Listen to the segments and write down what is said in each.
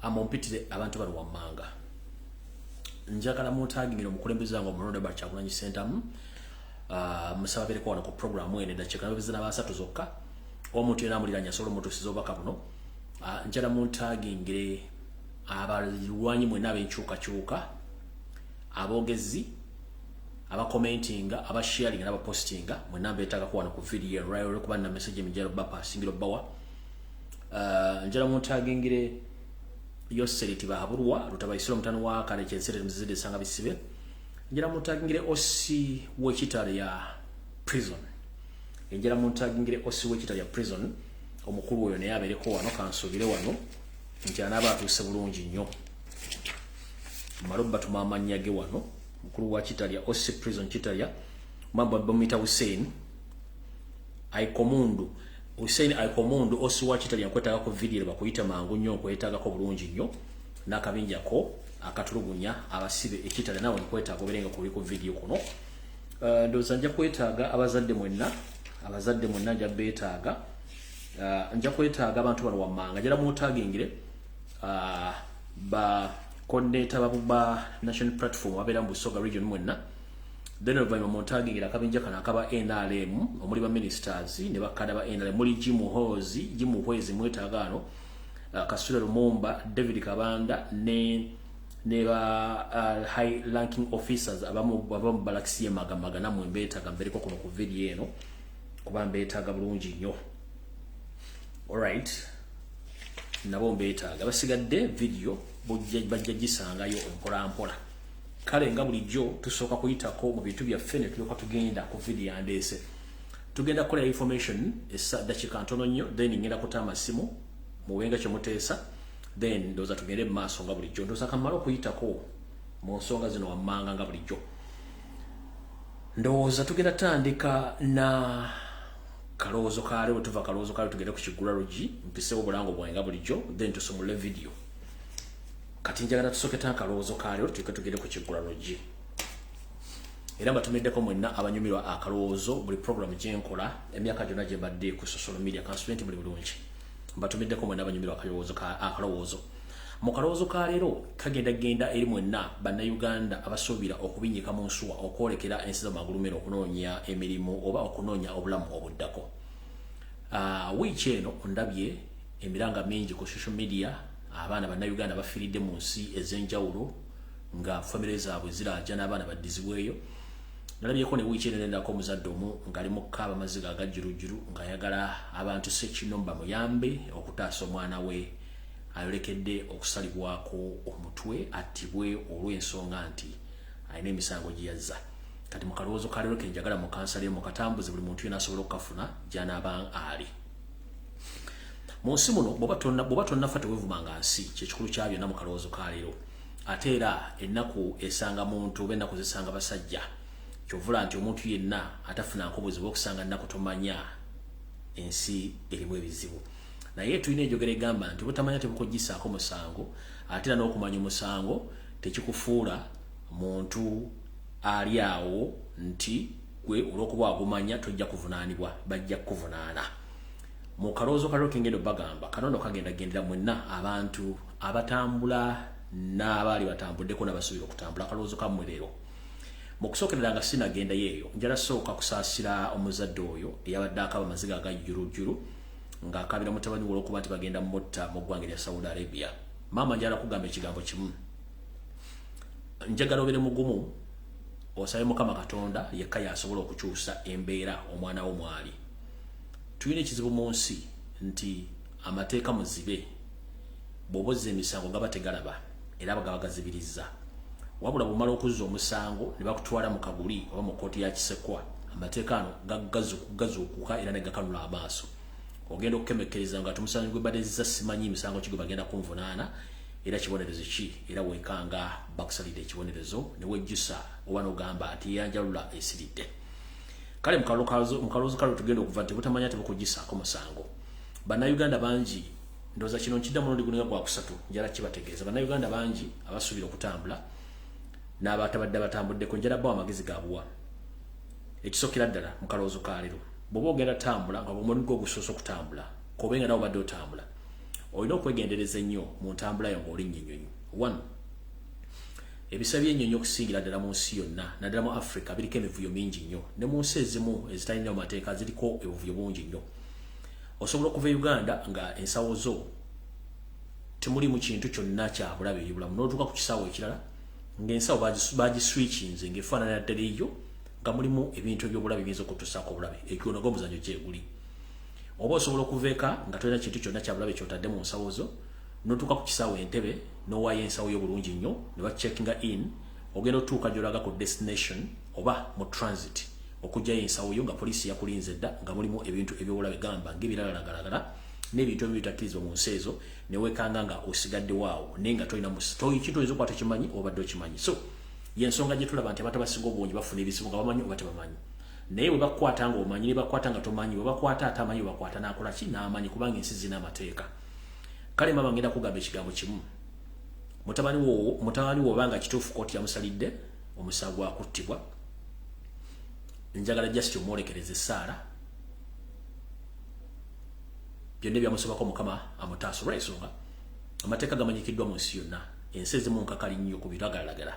amumpitire abantu bali wammanga njagala mutagingira omukulembeze wange omulonde Kyagulanyi Ssentamu musaba bereko wano ku programu ene dakika nabizina basatu zokka omuntu yena amuliranya solo mutusizo baka buno njala muntagingire abalwanyi mwe nabe nchuka abogezi aba commentinga aba sharing aba postinga mwe nambe etaka kuwana ku video right kuba na message mjalo bapa singiro bawa njala muntagingire yoseliti bahaburwa lutabayisiro mutano wa kale kyensere mzide sanga bisibe njala muntagingire osi wekitale ya prison njala muntagingire osi wekitale ya prison omukulu oyo ne yabereko wano kansubire wano njana abatuse bulungi nnyo maroba tumamanyage wano mukulu wa Kitalia osi prison Kitalia mambo bomita Hussein aikomundu osi wa Kitalia kwetaka ko video bakuyita mangu nnyo kwetaka ko bulungi nnyo nakabinja ko akatulugunya abasibe Kitalia nawo kwetaka oberenga kuli ku video kuno ndoza nja kwetaga abazadde mwenna nja betaga nja kwetaga abantu bano wammanga njala mutagingire ba coordinator ba national platform abera mu Busoga region mwenna then oluvannyuma muntagingira akabinja kana akaba NRM omuli ba ministers ne bakada ba NRM muli Jimuhwezi mwetagano Kasule Lumumba David Kabanda ne ba high ranking officers abamu balakisiye magamaga namwe mbetaga mbereko kuno ku video eno kuba mbetaga bulungi nnyo alright nabo mbetaga basigadde video bajja gisangayo mpola kale nga bulijjo tusoka kuyitako mu bintu bya fene tulyoka tugenda ku video andese tugenda kola information esa dakika ntono nnyo then ngenda kutama simu muwenga kye muteesa then ndoza tugende maaso nga bulijjo ndoza kamalo kuyitako mu nsonga zino wammanga nga bulijjo ndoza tugenda tandika na Kaloozo kale tuva Kaloozo kale tugende ku Kigula Lodge mpisewo bulango bwange bulijjo then tusomule video kati njagala tusoketa Kaloozo kale tugende ku Kigula Lodge era batumiddeko mwenna abanyumirwa akaloozo buli program gyenkola emyaka gyonna gye mbadde ku social media consultant buli bulungi batumiddeko mwenna abanyumirwa akaloozo mu Kaloozo kaleero kagenda eri mwenna bannayuganda abasuubira okubinyika mu nsuwa okwolekera ensi z'amagulumiro okunoonya emirimu oba okunoonya obulamu obuddako wiiki eno ndabye emiranga mingi ku social media abaana bannayuganda bafiiridde mu nsi ez'enjawulo nga famire zaabwe ziraja n'abaana baddizibweyo nalabyeko ne wiiki eno nendako omuzadde omu ng'ali mu kkaaba amaziga agajjulujjulu ng'ayagala abantu sekino bamuyambe okutaasa omwana we ayolekedde okusalibwako omutwe attibwe olw'ensonga nti alina emisango gye yazza kati mu Kaloozo kaleero ke njagala mu kansale mu katambuze buli muntu yena asobola okukafuna gy'anaaba ali mu nsi muno bw'oba tonnafa tewevumanga nsi kyekikulu kya byonna mu Kaloozo kaleero ate era ennaku esanga muntu oba ennaku zisanga basajja kyovula nti omuntu yenna atafuna nkobuzibwa okusanga ennaku tomanya ensi erimu ebizibu naye tulina enjogera egamba nti butamanya tebukugisaako musango ate era n'okumanya omusango tekikufuula muntu ali awo nti gwe olw'okuba wagumanya tojja kuvunaanibwa bajja kukuvunaana mu Kaloozo kaleero kengendo bagamba kanono kagendagendera mwenna abantu abatambula n'abaali batambuddeko n'abasuubira okutambula Kaloozo kammwe leero mu kusookerera nga sinagenda yeeyo njala sooka kusaasira omuzadde oyo eyabadde akaba amaziga agajjulujjulu ng'akabira mutabani we olw'okuba nti bagenda mutta mu ggwanga lya Saudi Arabia maama njala kugamba ekigambo kimu njagala obeere mugumu osabe Mukama Katonda yekka y'asobola okukyusa embeera omwana wo mwali tulina ekizibu mu nsi nti amateeka muzibe bw'obozza emisango gaba tegalaba era bagaba gazibirizza wabula bumala okuzza omusango ne bakutwala mu kaguli oba mu kkooti ya Kisekwa amateeka ano gazuukuka era ne gakanula amaaso ogenda okukemekereza nga tumusango gwe badezza simanyi emisango kigo bagenda kunvunaana era kibonerezo ki era wekanga bakusalidde ekibonerezo ne wejjusa oba n'ogamba ati yanjalula esiridde kale mu Kaloozo kale tugenda okuva nti butamanya tebukugisaako musango bannayuganda bangi ndowooza kino nkidda mulundi guninga gwakusatu njala kibategeeza bannayuganda bangi abasuubira okutambula n'abatabadde batambuddeko njala bawa amagezi gabuwa ekisookera ddala mu Kaloozo kaleero bw'oba ogenda tambula nga bw'omulimu gwo gusoose okutambula kobenga nawe badde otambula olina okwegendereza ennyo mu ntambula yo ng'oli nnyonnyonyi. 1 ebisa by'ennyonyi okusingira ddala mu nsi yonna naddala mu Africa biriko emivuyo mingi nnyo ne mu nsi ezimu ezitalina mu mateeka ziriko ebuvuyo bungi nnyo. Osobola okuva e Uganda nga ensawo zo temuli mu kintu kyonna kya bulabe ebibulamu n'otuuka ku kisaawo ekirala ng'ensawo bagiswitchinze ng'efaanana ddala eyo nga mulimu ebintu eby'obulabe biyinza okutuusaako obulabe. Ekyo nagwo omuzannyo gyeguli. Oba osobola okuva eka nga tolina kintu kyonna kya bulabe ky'otadde mu nsawo zo n'otuuka ku kisaawo Entebbe n'owaayo ensawo yo bulungi nnyo ne bacheckinga in ogenda otuuka gy'olaga ku destination oba mu transit okugyayo ensawo yo nga poliisi yakulinze dda nga mulimu ebintu eby'obulabe gamba ng'ebiralagalagala n'ebintu ebimu bitakkirizibwa mu nsi ezo ne weekanga nga osigadde waawo naye nga tolina kintu oyinza okuba tokimanyi obadde okimanyi. So y'ensonga gye tulaba nti abantu abasinga obungi bafuna ebizibu nga bamanyi oba tebamanyi. Naye bwe bakukwata nga omanyi ne bakukwata nga tomanyi, bwe bakwata atamanyi bwe bakwata n'akola ki n'amanyi kubanga ensi zirina amateeka. Kale mama ngenda kugamba ekigambo kimu. Mutabani wo obanga kituufu kooti yamusalidde omusango gwa kuttibwa, njagala just omwolekereza essaala byonna byamusobako Mukama amutaasa olw'ensonga amateeka gamanyikiddwa mu nsi yonna, ensi ezimu nkakali nnyo ku biragalalagala.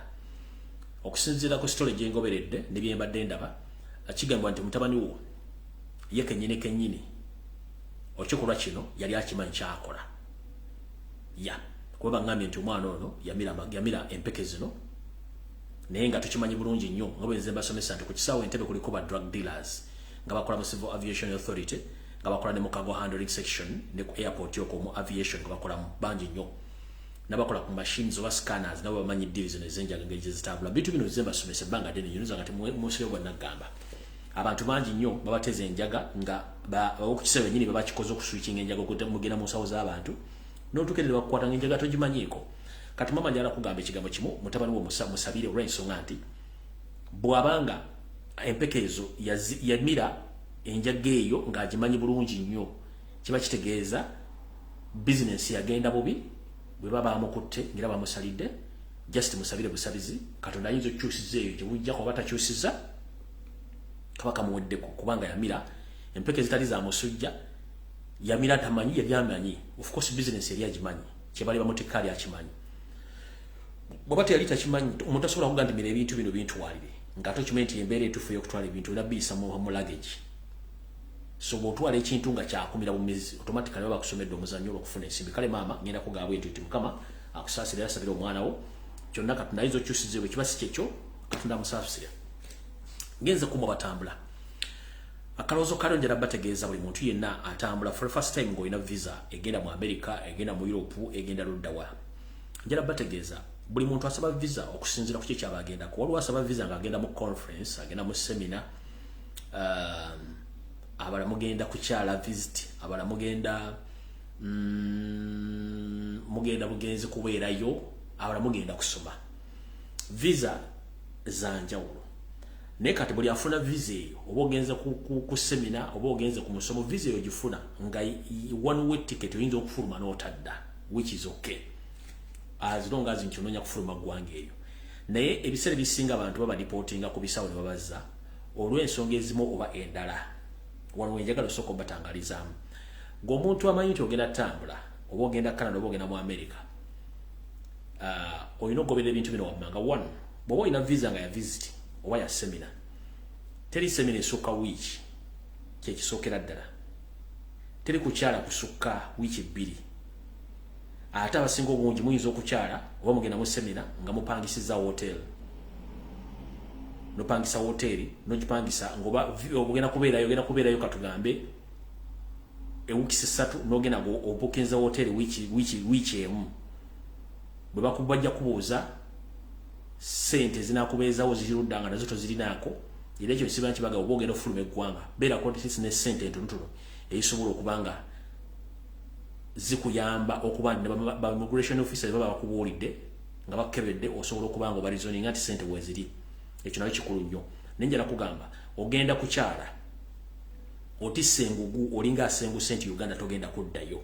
Okusinziira ku sitole gye ngoberedde ne bye mbadde ndaba, kigambwa nti mutabani wo ye kennyini ekikolwa kino yali akimanyi kyakola. Kuba bangambye nti omwana ono yamira empeke zino naye nga tukimanyi bulungi nnyo nga bwe nze mbasomesa nti ku kisaawo Entebbe kuliko ba drug dealers nga bakola mu Civil Aviation Authority nga bakola ne mu cargo handling section ne ku airport yoko mu aviation nga bakola mu bangi nnyo n'abakola ku machines oba scanners nabo bamanyi deals zino ez'enjaga engeri gye zitambula. Bintu bino nze mbasomesa ebbanga ddene nnyo nga munsi yo bonna ggamba abantu bangi nnyo babateza enjaga nga okukiseera bennyini babakikoze okuswitchinga enjaga mugenda mu nsawo z'abantu n'otukerera bakukwata ng'enjaga togimanyiiko. Kati mama njala kugamba ekigambo kimu, mutabani wo musabire olw'ensonga nti bw'abanga empeke ezo yamira enjaga eyo ng'agimanyi bulungi nnyo kiba kitegeeza bizinensi yagenda bubi bwe baba bamukutte ng'era bamusalidde. Just musabire busabizi Katonda ayinza okukyusiza eyo gye bujjako oba takyusiza kabaka muweddeko kubanga yamira empeke zitali za musujja yamira tamanyi yali amanyi. Of course business yali agimanyi kyebali bamutekali akimanyi. Bw'aba teyali takimanyi omuntu asobola kugandimira ebintu bino bintwalire nga tokimanyi nti embeera etuufu ey'okutwala ebintu olina biyisa mu luggage. So bw'otwala ekintu nga kyakumira bumezi automatically baba bakusomedde omuzannyo olw'okufuna ensimbi. Kale maama ngenda kugamba nti Mukama akusaasira yasabira omwana wo kyonna Katonda ayinza okukyusiza bwe kiba si kyekyo Katonda amusaasira. Ngenze kumwa batambula akaloozo kalyo njala bategeeza buli muntu yenna atambula for the first time ng'olina visa egenda mu America egenda mu Europe egenda luddawa. Njala bategeeza buli muntu asaba visa okusinziira ku kiki aba agendako. Waliwo asaba visa ng'agenda mu conference agenda mu seminar, abala mugenda kukyala visit, abala mugenda bugenzi kubeerayo, abala mugenda kusoma. Visa za njawulo. Naye kati buli afuna visa eyo oba ogenze ku seminar oba ogenze ku musomo visa eyo gifuna nga one way ticket oyinza okufuluma n'otadda, which is okay as long as nti onoonya kufuluma ggwanga eyo. Naye ebiseera bisinga abantu baba reportinga ku bisawo ne babaza olw'ensonga ezimu oba endala. Wano wenjagala osooka obatangalizaamu ng'omuntu amanyi nti ogenda tambula oba ogenda Canada oba ogenda mu America, olina okugoberera ebintu bino wammanga. 1 bw'oba olina visa nga ya visit oba ya seminar, teri seminar esukka wiiki kyekisookera ddala, teri kukyala kusukka wiiki 2. Ate abasinga obungi muyinza okukyala oba mugenda mu seminar nga mupangisiza hotel, nopangisa hoteli nogipangisa ngoba ogenda kubeerayo katugambe ewiiki 3 n'ogenda obukinza hoteli wiiki emu. Bwe bakubajja kubuuza sente zinakubeezawo ziruddanga nazo tozirinaako, era ekyo kisiba nti baga oba ogenda ofuluma eggwanga beera kontisi ne sente entonotono ezisobola okubanga zikuyamba okuba ba immigration officer baba bakubuulidde nga bakebedde osobola okubanga obalizoninga nti sente weziri. Ekyo nakyo kikulu nnyo. Nenjala kugamba ogenda kukyala otisse engugu olinga asenguse nti Uganda togenda kuddayo,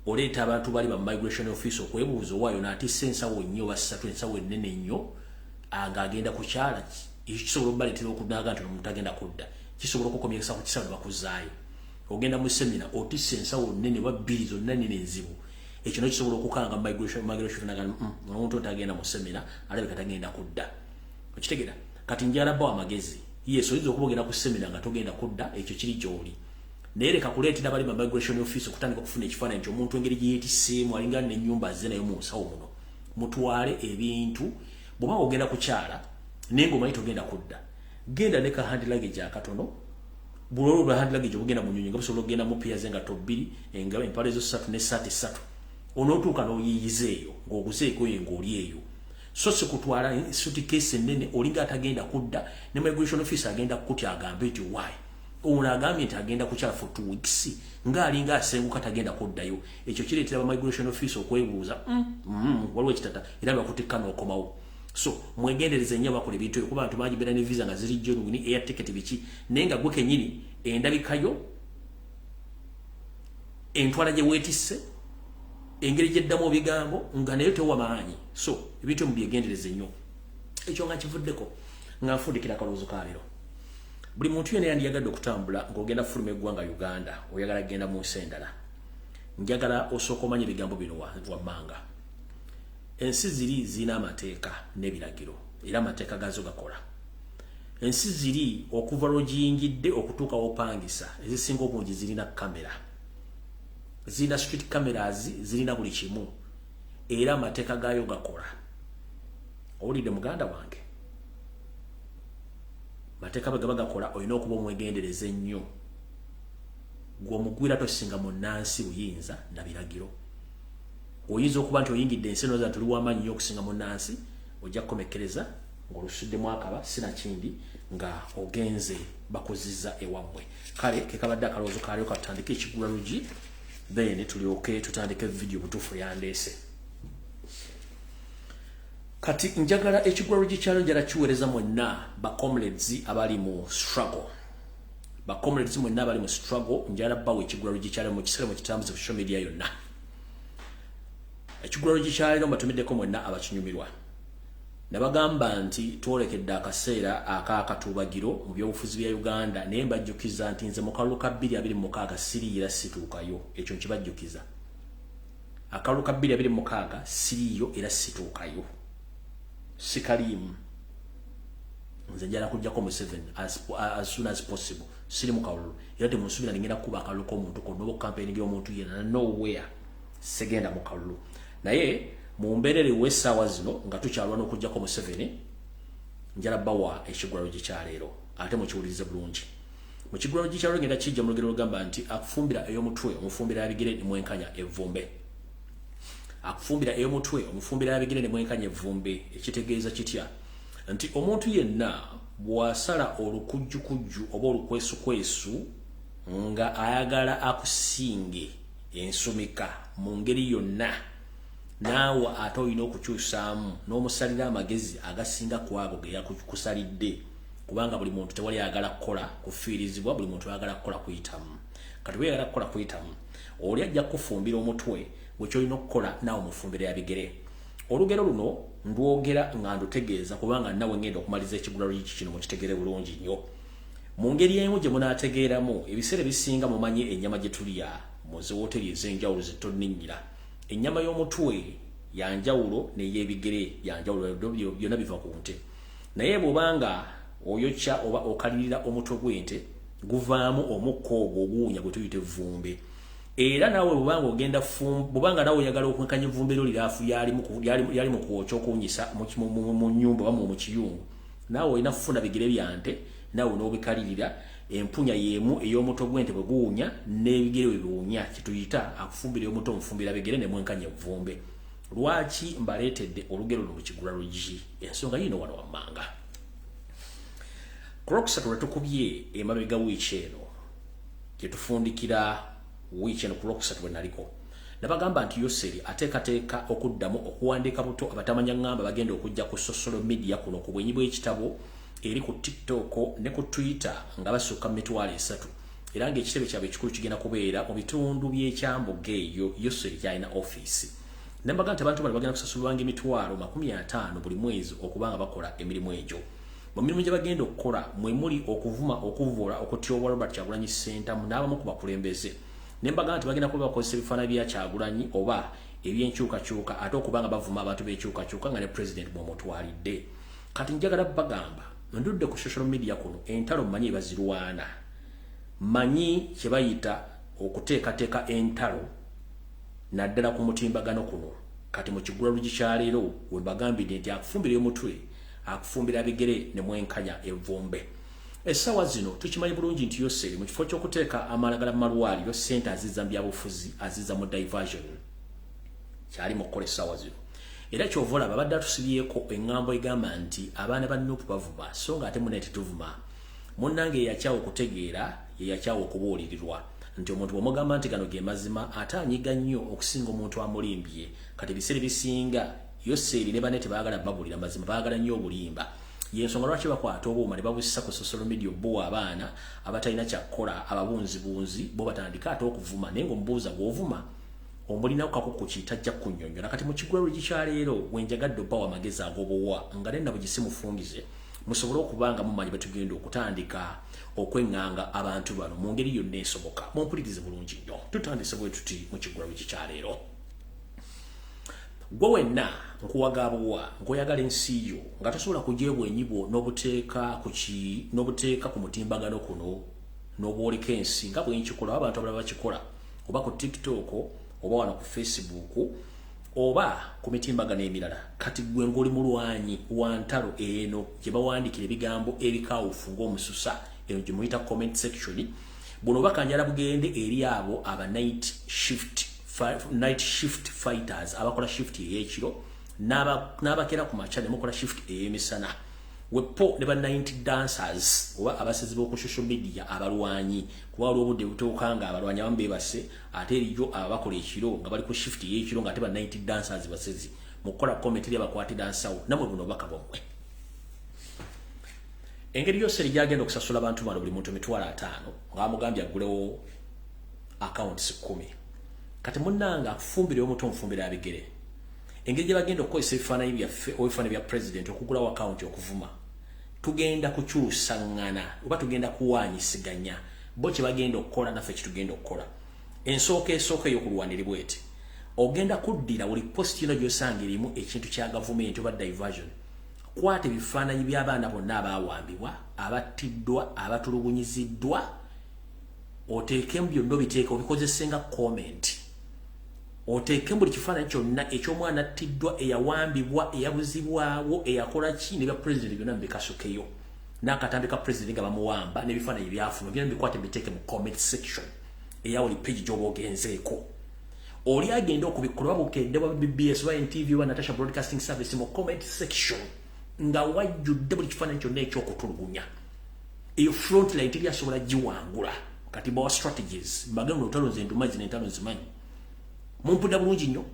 oleeta abantu bali ba migration office okwebuuza waayo n'atisse ensawo nnyo oba 3 ensawo ennene nnyo ng'agenda kukyala, ekisobola okubaleetera okunaga nti omuntu agenda kudda, kisobola okukomyesa ku kisawo ne bakuzaayo. ogenda mu seminar otisse ensawo nnene wa bbiri zonna nnene enzibu ekyo nokisobola okukanga migration nagana omuntu otagenda mu seminar alabika tagenda kudda okitegeera kati njala bawa amagezi yeso oyinza okuba ogenda ku seminar nga togenda kudda ekyo kiri gy'oli naye leka kuleetera bali mu migration office okutandika okufuna ekifaananyi nti omuntu engeri gye yeetisseemu alinga n'ennyumba azze nayo mu nsawo muno mutwale ebintu bw'oba ogenda kukyala naye ng'omanyi togenda kudda genda ne ka hand luggage akatono bulolo bwa hand luggage obugenda mu nnyonyi nga busobola okugenda mu piya ze engato bbiri empale zo 3 n'essaati 3 onootuuka n'oyiyizeeyo ng'oguzeeko ye ng'oli eyo so si kutwala suitcase ennene olinga atagenda kudda ne migration office agenda kukutya agambe nti why ono agambye nti agenda kukyala for 2 weeks ng'alinga asenguka tagenda kuddayo ekyo kireetera ba migration office okwebuuza waliwo ekitata era bakutikka n'okomawo so mwegendereze nnyo bakola ebintu ebyo kuba abantu bangi beera ne visa nga ziri genuine air ticket biki naye nga gwe kennyini endabikayo entwala gye weetisse engeri gyeddamu ebigambo nga nayo tewa maanyi so ebintu mubyegendereze nnyo ekyo nga kivuddeko nga nfundikira akaloozo ka leero buli muntu yena yandiyagadde okutambula ng'ogenda fuluma eggwanga Uganda oyagala kgenda mu nsi endala njagala osooka omanya ebigambo bino wammanga ensi ziri zirina amateeka n'ebiragiro era amateeka gazo gakola ensi ziri okuva lw'ogiyingidde okutuuka w'opangisa ezisinga obungi zirina kamera zirina street cameras zirina buli kimu era amateeka gaayo gakola owulidde muganda wange mateeka bwe gaba gakola olina okuba omwegendereze nnyo gw'omugwira tosinga munnansi buyinza na biragiro oyinza okuba nti oyingidde ensi noza nti oli w'amaanyi nnyo okusinga munnansi ojja kukomekkereza ng'olusuddemu akaba sinakindi nga ogenze bakozizza ewammwe kale kekabadde akaloozo kaaleo katutandike ekigula lugi then tulyoke tutandike video butuufu yandeese kati njagala ekigwa lugi kyalo njala kiweereza mwenna ba comrades abali mu struggle ba comrades mwenna abali mu struggle njala bawe ekigwa lugi kyalo mu kiseera mu kitambuze ku social media yonna ekigwa lugi kyalo mbatumiddeko mwenna abakinyumirwa nabagamba nti twolekedde akaseera ak'akatubagiro mu byobufuzi bya Uganda naye mbajjukiza nti nze mu kalulu ka 2026 siriira situukayo ekyo nkibajjukiza akalulu ka 2026 siriyo era situukayo sikalimu nze njala kujjako mu 7 as soon as possible siri mu kalulu era temunsubira ngenda kuba akalulu k'omuntu konna oba campaign y'omuntu yena nowhere segenda mu kalulu naye mu mbeerere w'essaawa zino nga tukyalwa n'okujjako mu 7 njala bawa ekigwalo gikyaleero ate mukiwulirize bulungi mu kigwalo gikyaleero ngenda kijja mu lugero lugamba nti akufumbira ey'omutwe omufumbira yabigere ne mwenkanya evvumbe akufumbira ey'omutwe omufumbira yabigere ne mwenkanya evvumbe ekitegeeza kitya nti omuntu yenna bw'asala olukujjukujju oba olukwesukwesu nga ayagala akusinge ensumika mu ngeri yonna naawe ate olina okukyusaamu n'omusalira amagezi agasinga ku abo ge yakusalidde kubanga buli muntu tewali ayagala kukola kufiirizibwa buli muntu ayagala kukola kuyitamu kati bwe yagala kukola kuyitamu oli ajja kufumbira omutwe bwe kyolina okukola naawe mufumbire yabigere olugero luno ndwogera nga ndutegeeza kubanga nawe ngenda okumaliza ekigula lugi kino mukitegere bulungi nnyo mu ngeri emu gye munaategeeramu ebiseera bisinga mumanye ennyama gye tulya mu ziwoteri ez'enjawulo zitoninyira ennyama y'omutwe yanjawulo n'ey'ebigere yanjawulo byonna biva ku nte naye bw'obanga oyokya oba okalirira omutwe gw'ente guvaamu omukka ogwo oguwunya gwe tuyita evvumbe era naawe bw'obanga naawe oyagala okwenkanya evvumbe lyo liraafu lyali mu kwokya okuwunyisa mu nnyumba oba mu kiyungu naawe olina kufuna bigere bya nte naawe n'obikalirira empunya yemu ey'omutwe gw'ente bwe guwunya n'ebigere bwe biwunya kituyita akufumbira omutwe omufumbira bigere ne mwenkanya evvumbe lwaki mbaleetedde olugero luno mu kigula lugi ensonga yino wano wammanga ku lwokusatu lwe tukubye emabega wiiki eno gye tufundikira wiiki eno ku lwokusatu bwe naliko nabagamba nti Yoseri ateekateeka okuddamu okuwandiika buto abatamanya ngamba bagenda okujja ku social media kuno ku bwenyi bw'ekitabo eri ku TikTok ne ku Twitter nga basukka mitwalo 3 era ng'ekitebe kyabwe ekikulu kigenda kubeera mu bitundu by'ekyambuga eyo Yoseri kyalina office nembaga nti abantu bano bagenda kusasulwanga emitwalo 50 buli mwezi okubanga bakola emirimu egyo mu mirimu gye bagenda okukola mwe muli okuvuma okuvoola okutyobola Robert Kyagulanyi Ssentamu n'abamu ku bakulembeze ne mbaga nti bagenda kuba bakozesa ebifaananyi bya Kyagulanyi oba ebyenkyukakyuka ate okubanga bavuma abantu b'enkyukakyuka nga ne president bw'omutwalidde. Kati njagala bagamba ndudde ku social media kuno entalo manyi bazirwana manyi kye bayita okuteekateeka entalo naddala ku mutimbagano kuno. Kati mu kigula lugi kya leero we bagambidde nti akufumbira omutwe akufumbira bigere ne mwenkanya evumbe. Essaawa zino tukimanyi bulungi nti Yoseri mu kifo ky'okuteeka amalagala mu malwaliro ssente azizza mu byabufuzi azizza mu diversion kyali mu kukola essaawa zino. Era kyova olaba badde atusibyeko eŋŋambo egamba nti abaana ba Nuupu bavuma so nga ate munne tetuvuma. Munnange yeyakyawa okutegeera yeyakyawa okubuulirirwa nti omuntu bw'omugamba nti gano ge mazima ate anyiga nnyo okusinga omuntu amulimbye. Kati ebiseera ebisinga Yoseri ne banne tebaagala babulira mazima baagala nnyo obulimba. Yensonga lwaki bakwata obuuma ne babusisa ku social media bo abaana abatalina kyakkola ababunzibunzi bo batandika ate okuvuma naye ng'omubuuza gw'ovuma omulina kakuku kitajja kunnyonnyola. Kati mu kigula lugi kya leero wenjagadde obbawa amagezi ag'obuwa nga ne nabo gisimufungize musobole okubanga mumanyi betugenda okutandika okweŋŋanga abantu bano mu ngeri yonna esoboka. Mumpulirize bulungi nnyo tutandise bwe tuti mu kigula lugi kya leero. Gwe wenna nkuwaga abuwa nk'oyagala ensi yo nga tosobola kujeebwa enyibo n'obuteeka ku mutimbagano kuno n'obwoleka ensi nga bwe nkikola abantu abalala bakikola oba ku TikTok oba wano ku Facebook oba ku mitimbagano emirala. Kati gwe ng'oli mulwanyi wa ntalo eno gye bawandiikira ebigambo ebikawufu ng'omususa eno gye muyita comment section. Buno bakanjala bugende eri abo aba night shift fighters abakola shift ey'ekiro n'abakera ku makya ne mukola shift ey'emisana. Wepo ne ba 90 dancers oba abasezi b'oku social media abalwanyi kuba waliwo obudde butuuka nga abalwanyi abamu beebase ate eriyo abakola ekiro nga bali ku shift ey'ekiro nga ate ba 90 dancers basezi mukola comment eri abakwatira nsawo namwe buno baka bomwe. Engeri Yoseri gyagenda okusasula abantu bano buli muntu $5,000 ng'amugambye aggulewo accounts 10. Kati munnanga akufumbira omuto omufumbira abigere. Engeri gye bagenda okukozesa ebifaananyi byaffe obifaananyi bya president okugulawo account okuvuma tugenda kukyusaŋŋana oba tugenda kuwaanyisiganya bo kye bagenda okukola naffe kitugenda okukola. Ensooka esooka ey'okulwanira bwete ogenda kuddira buli post yonna gy'osanga erimu ekintu kya gavumenti oba diversion. Kwata ebifaananyi by'abaana bonna abaawambibwa abattiddwa abatulugunyiziddwa oteekemu byonna obiteeka obikozesenga comment. Oteekemu buli kifaananyi kyonna eky'omwana attiddwa eyawambibwa eyabuzibwawo eyakola ki ne bya president byonna mbikasukeyo n'akatambi ka president nga bamuwamba n'ebifaananyi byafuna byonna bikwate biteeke mu comment section eya buli page gy'oba ogenzeeko. Oli agenda okubikola babukedde bwa BBS oba NTV oba Natasha Broadcasting Service mu comment section nga wajjudde buli kifaananyi kyonna eky'okutulugunya. Eyo frontline teri asobola giwangula. Kati bawa strategies mbagano otalonze endumazi n'entalo nzimanyi. Mumpunda bulungi nnyo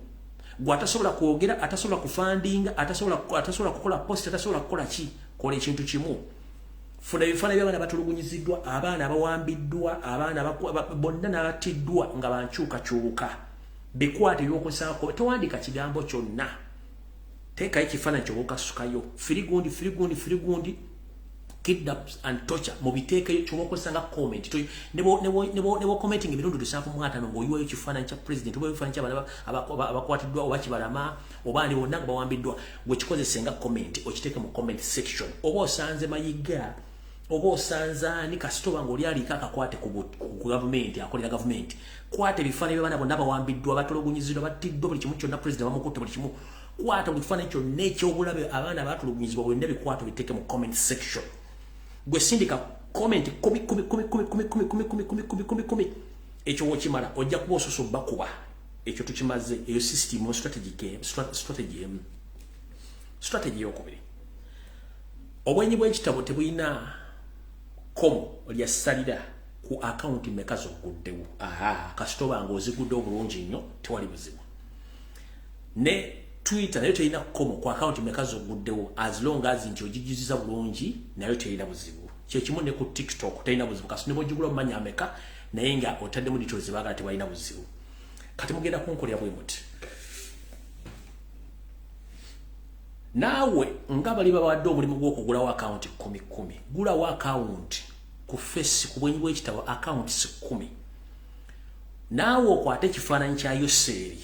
gwe atasobola kwogera atasobola kufandinga atasobola kukola post atasobola kukola ki kola ekintu kimu. Funa ebifaananyi by'abaana batulugunyiziddwa abaana abawambiddwa abaana bonna n'abattiddwa nga bankyukakyuka bikwate ebyokusaako tewandika kigambo kyonna teekayo ekifaananyi ky'obukasukayo firigundi kidnaps and torture mubiteeke kyobakozesanga comment nebo commenting emirundi 750 ng'oyiwayo ekifaananyi kya president oba ebifaananyi ky'abantu abakwatiddwa oba kibalama oba ani bonna nga bawambiddwa gwe kikozesenga comment okiteeke mu comment section. Oba osanze mayiga oba osanze ani kasitoba ng'oli aliko akakwate ku gavumenti akolera gavumenti kwata ebifaananyi by'abaana bonna bawambiddwa batulugunyiziddwa battiddwa buli kimu kyonna president bamukutte buli kimu kwata buli kifaananyi kyonna ekyobulabe abaana batulugunyizibwa bwonna bikwata biteeke mu comment section. Gwe sindika comment kumi ekyo wokimala ojja kuba ososo bakuba ekyo tukimaze eyo system strategy yokubiri. Obwenyi bw'ekitabo tebulina komo lyassalira ku account mmeka zoguddewo. Kasitoba ng'oziguddewo bulungi nnyo tewali buzibu. Ne Twitter nayo terina komo ku account mmeka zoguddewo as long as nti ogijuziza bulungi nayo terina buzibu. Kye kimu ne ku TikTok terina buzibu kasi ne bw'ogigula omanya ameka naye nga otaddemu details baagala tebalina buzibu. Kati mugenda kunkolera bwe muti Nawe nga bali babadde omulimu gw'okugulawo account 10 gulawo account ku face ku bwenyi bw'ekitabo account 10 nawe okwate ekifaananyi kya Yoseri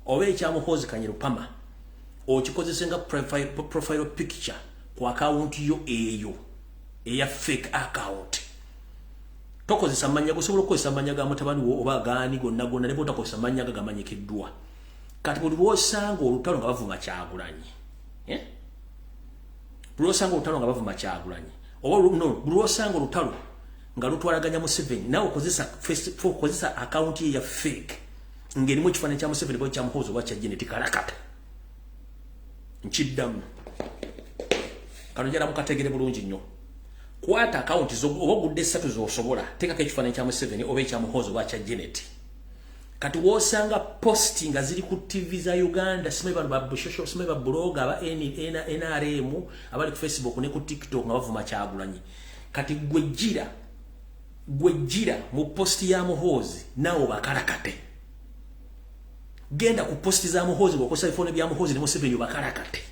oba ekyamuhoozi Kanyerupama okikozese nga profile picture ku account yo eyo eya fake account. Tokozesa amanya gusobola okukozesa amanya ga mutabani wo oba gaani gonna gonna ne botakozesa amanya gamanyikiddwa. Kati buli lw'osanga olutalo nga bavuma Kyagulanyi buli lw'osanga olutalo nga bavuma Kyagulanyi oba buli lw'osanga olutalo nga lutwalaganya Museveni nawe okozesa account ya fake ng'erimu ekifaananyi kya Museveni oba kya Muhoozi oba kya Janet Kalakata nkiddamu kano njala mukategere bulungi nnyo. Kwata account zo oba gudde 3 z'osobola teekako ekifaananyi kya Museveni oba ekya Muhoozi oba kya Janet. Kati wosanga posti nga ziri ku TV za Uganda simanyi bano babushosho simanyi bablog aba NRM abali ku Facebook ne ku TikTok nga bavuma Kyagulanyi. Kati gwejjira mu posti ya Muhoozi nawo bakalakate. Genda ku posti za Muhoozi ng'okozesa iPhone bya Muhoozi ne Museveni bakalakate.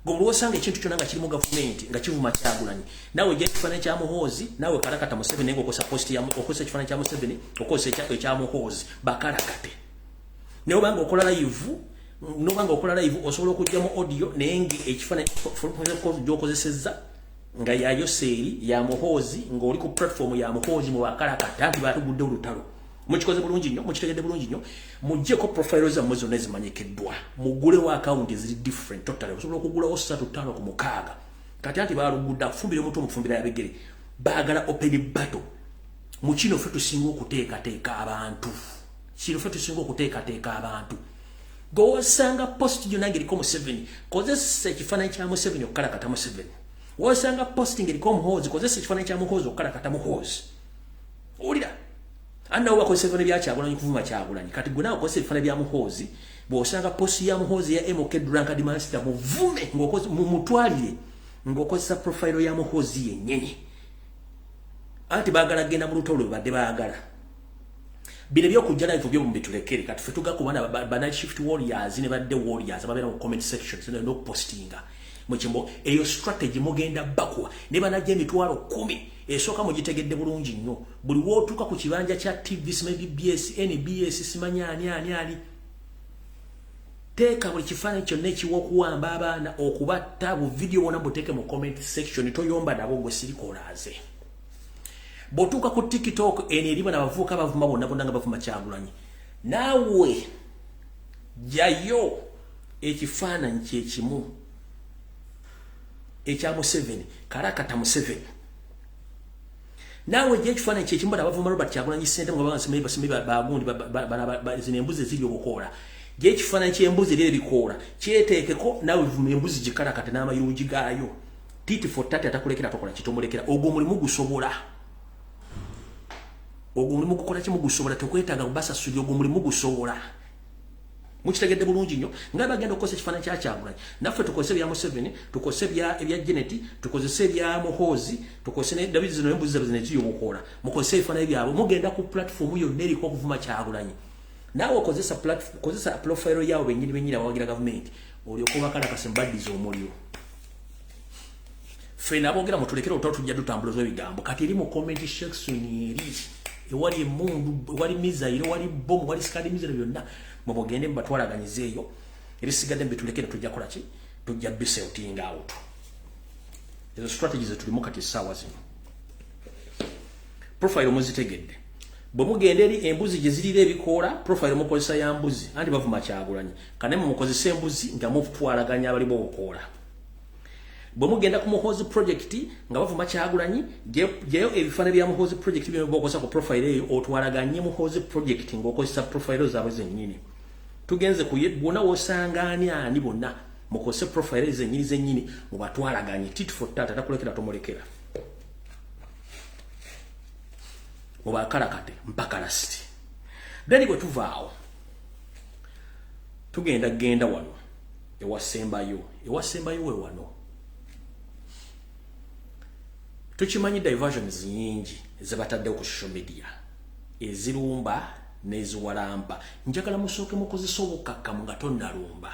Gobulu osanga ekintu kyonna nga kiri mu gavumenti nga kivuma Kyagulanyi nawe ejja ekifaananyi kya Muhoozi nawe kalakata Museveni ng'okozesa posti ya okozesa ekifaananyi kya Museveni okozesa ekya Muhoozi bakalakate. Ne obanga okola live osobola okujjamu audio naye ng'ekifaananyi gy'okozesezza nga ya Yoseri ya Muhoozi ng'oli ku platform ya Muhoozi mu bakalakate anti batugudde olutalo. Mukikoze bulungi nnyo mukitegedde bulungi nnyo muggyeko profile zammwe zonna ezimanyikiddwa mugulewo account eziri different totally osobola okugulawo 3-5 ku 6 kati anti balugudde akufumbira omuntu omufumbira yabegere baagala open battle mu kino ffe tusinga okuteekateeka abantu gweosanga post gyonna ng'eriko Museveni kozesa ekifaananyi kya Museveni okukalakata Museveni wosanga post ng'eriko Muhoozi kozesa ekifaananyi kya Muhoozi okukalakata Muhoozi. Owulira anda uwa kozesa ebifaananyi bya Kyagulanyi kuvuma Kyagulanyi kati gwe nawe okozesa ebifaananyi bya Muhoozi bw'osanga posti ya Muhoozi ya MK Drunkard Master muvume mutwalire ng'okozesa profile ya Muhoozi yennyini anti baagala genda mu lutalo lwe badde baagala. Bino by'okujja live byo mubitulekere kati ffe tugakubana ba shift warriors ne badde warriors ababeera mu comment section n'okupostinga mu kimbo eyo strategy mugenda bakwa ne banajja emitwalo 10 esooka mugitegedde bulungi nnyo buli wootuuka ku kibanja kya TV simanyi BBS NBS simanyi ani teeka buli kifaananyi kyonna ekiwa okuwamba abaana okubatta bu video wona buteeke mu comment section toyomba nabo gwe sirikolaaze. Bw'otuuka ku TikTok eno eriba n'abavubuka bavuma bonna nga bavuma Kyagulanyi naawe jjayo ekifaananyi kyekimu ekya Museveni kalakata Museveni nawe gye ekifaananyi kyekimu bavuma Robert Kyagulanyi ssente nga basimayi bagundi zino embuzi eziri obukoola gye ekifaananyi ky'embuzi eri ebikoola kyeteekeko nawe vuma embuzi gikalakate n'amayuugi gaayo titi for tati atakulekera tokola kitomulekera ogwo omulimu gusobola ogwo omulimu gukola kimu gusobola tekwetaaga kubasasuli ogwo omulimu gusobola. Mukitegedde bulungi nnyo nga bagenda okukozesa ekifaananyi kya Kyagulanyi naffe tukozese ebya Museveni tukozese ebya Janet tukozese ebya Muhoozi tukozese ne David zino embuzi zabe zino obukoola mukozese ebifaananyi byabwe mugenda ku platform yonna eriko okuvuma Kyagulanyi naawe okozesa profile yaabwe bennyini abawagira gavumenti olyoka obakalakase mbaddiza omuliro. Ffe naboogera mutulekere olutalo tujja tutambulaza ebigambo kati eri mu comment section eri ewali emundu ewali mizaire ewali bomu ewali sikadi mizire byonna mubogende mubatwalaganyizeeyo ebisigadde mbitulekere tujja kola ki tujja bise outing out. Ezo strategies tulimu kati essaawa zino profile muzitegedde bwe mugenda eri embuzi gye zirira ebikoola profile mukozesa ya mbuzi anti bavuma Kyagulanyi kane mukozesa embuzi nga mutwalaganya abalimu obukoola. Bwe mugenda ku Muhoozi project nga bavuma Kyagulanyi gyeyo ebifaananyi bya Muhoozi project bino bokozesa ku profile eyo otwalaganye Muhoozi project ng'okozesa profile zaabwe zennyini. Tugenze ku bwonna wosanga ani bonna mukozese profile zennyini mubatwalaganye tit for tat atakulekera tomulekera mubakalakate mpaka lasti. Then bwe tuvaawo tugenda wano ewasembayo we wano tukimanyi diversions nyingi ezibataddewo ku social media ezirumba n'eziwalamba njagala musooke mukozesa obukakkamu nga tonnalumba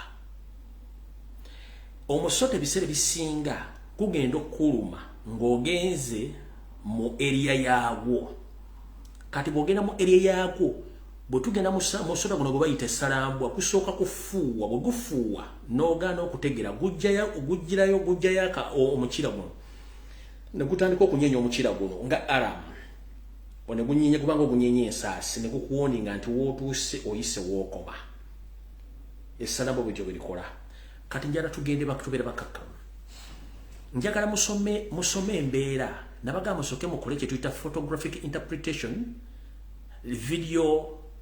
omusote bisere bisinga kugenda okuluma ng'ogenze mu area yawo. Kati bw'ogenda mu area yawo bwe tugenda musota guno gwe bayita essalambwa kusooka kufuuwa. Bwe gufuuwa n'ogaana okutegera gujjirayo omukira guno ne gutandika okunyenya omukira guno nga aramu. Bwe ne gunyenya kubanga ogunyenya ensaasi ne gukuwoninga nti wootuuse oyise wookoma. Essalambwa bw'etyo bwerikola. Kati njagala tugende tubeere bakakkamu. Njagala musome embeera nabagamba musooke mukole kye tuyita photographic interpretation,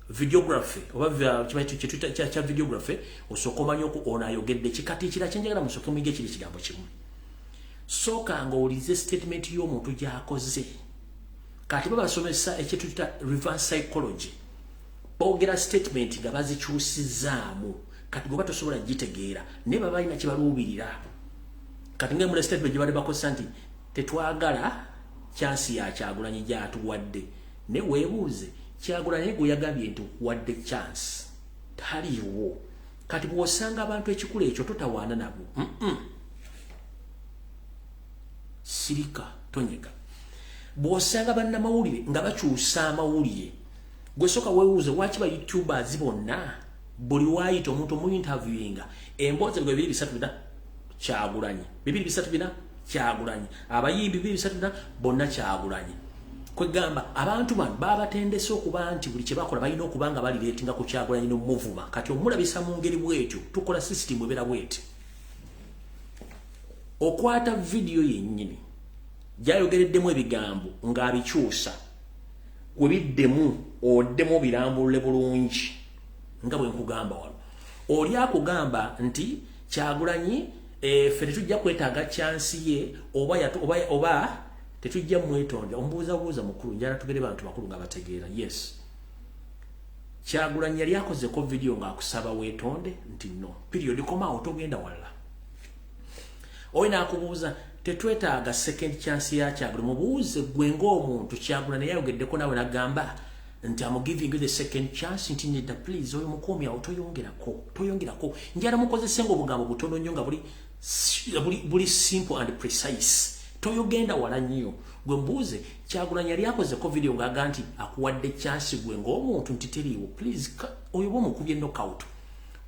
videography oba kye videography osooka omanya ono ayogedde kikati ekira kyenjagala musooke muyige kiri ekigambo kimu. Sooka ng'owulize statement y'omuntu gy'akoze. Kati babasomesa ekye tuyita reverse psychology. Boogera statement nga bazikyusizaamu. Kati gwe batosobola gitegeera naye baba balina kye baluubirira. Kati nga mula statement gye bali bakozesa nti tetwagala chansi ya Kyagulanyi gy'atuwadde. Ne weebuuze Kyagulanyi gwe yagambye nti wadde chance taliiwo. Kati bw'osanga abantu ekikulu ekyo totawaana nabo. Sirika tonyega. Bw'osanga bannamawulire nga bakyusa amawulire gwe sooka weebuuze lwaki ba YouTubers bonna buli waayita omuntu mu interviewinga emboozi gwe 2-3 Kyagulanyi 2-3 Kyagulanyi abayimbi 2-3 bonna Kyagulanyi. Kwegamba abantu bano babatendese okuba nti buli kye bakola balina okubanga bali leetinga ku Kyagulanyi n'omuvuma. Kati omulabisa mu ngeri bwetyo tukola system ebeera bweti. Okwata video yennyini gyayogereddemu ebigambo ng'abikyusa we biddemu oddemu birambulule bulungi nga bwe nkugamba wano. Oli akugamba nti Kyagulanyi ffe tetujja kwetaaga chansi ye oba tetujja mwetonda. Omubuuzabuuza mukulu njala tugere bantu bakulu nga bategeera. Yes, Kyagulanyi yali akozeko video ng'akusaba weetonde nti no period komaawo togenda walala. Oyo n'akubuuza tetwetaaga second chance ya Kyagulanyi. Mubuuze gwe ng'omuntu Kyagulanyi yayogeddeko nawe n'agamba nti I'm giving you the second chance nti nedda please oyo mukuumi awo toyongerako. Njala mukozese ng'obugambo butono nnyo nga buli simple and precise. Toyogenda wala nnyo. Gwe mbuuze Kyagulanyi yali akozeko video ng'aga nti akuwadde chance gwe ng'omuntu nti teriiwo please oyo bw'omukubye knockout.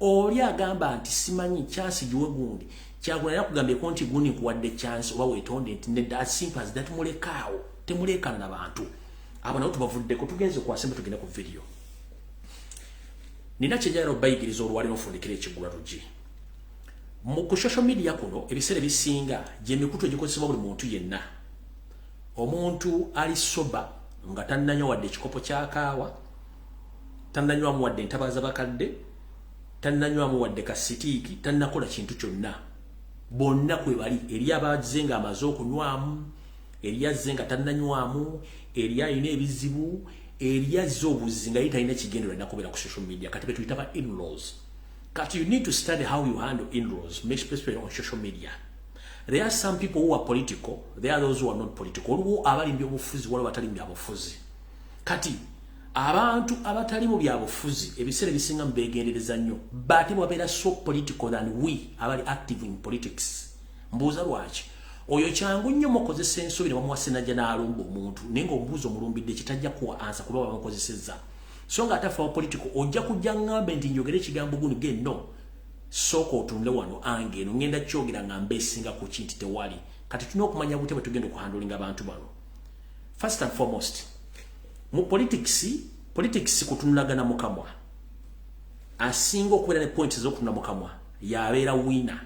Oli agamba nti simanyi chance giwe gundi. Kyagulanyi yakugambyeko nti gundi nkuwadde chance oba weetonde nti nedda as simple as that mulekaawo temuleekana n'abantu. Abo nabo tubavuddeko tugenze kwasembe tugenda ku video. Nina kyenjagala obayigiriza olwali n'ofundikira ekigula rugi. Ku social media kuno ebiseera bisinga gy'emikutu egikozesebwa buli muntu yenna. Omuntu ali soba nga tannanywa wadde ekikopo kya kaawa, tannanywamu wadde entabaaza bakadde, tannanywamu wadde kasitiiki, tannakola kintu kyonna. Bonna kwe bali. Eri abazze nga amaze okunywamu, eri azze nga tannanywamu, eri alina ebizibu, eri azze obuzzi nga ye talina kigendero alina kubeera ku social media. Kati betuyita ba in-laws. Kati you need to study how you handle in-laws, especially on social media. There are some people who are political, there are those who are not political. Waliwo abali mu byobufuzi, waliwo abatali mu byabufuzi. Kati abantu abatali mu byabufuzi ebiseera bisinga mbegendereza nnyo, bate babeera so political than we abali active in politics. Mbuuza lwaki oyo kyangu nnyo mukozesa ensobi ne bamuwasa najja n'alumba omuntu naye ng'omubuuza omulumbidde kitajja kuwa ansa kuba bamukozesezza. So nga atafa wa political ojja kujja ngambe nti njogere ekigambo guno ge no sooka otunule wano ange eno ngenda kyogera nga mbeesinga ku kinti tewali. Kati tulina okumanya bute bwe tugenda okuhandulinga abantu bano. First and foremost, mu politics kutunulagana mukamwa. Asinga okubeera ne points z'okutunula mukamwa yabeera wina.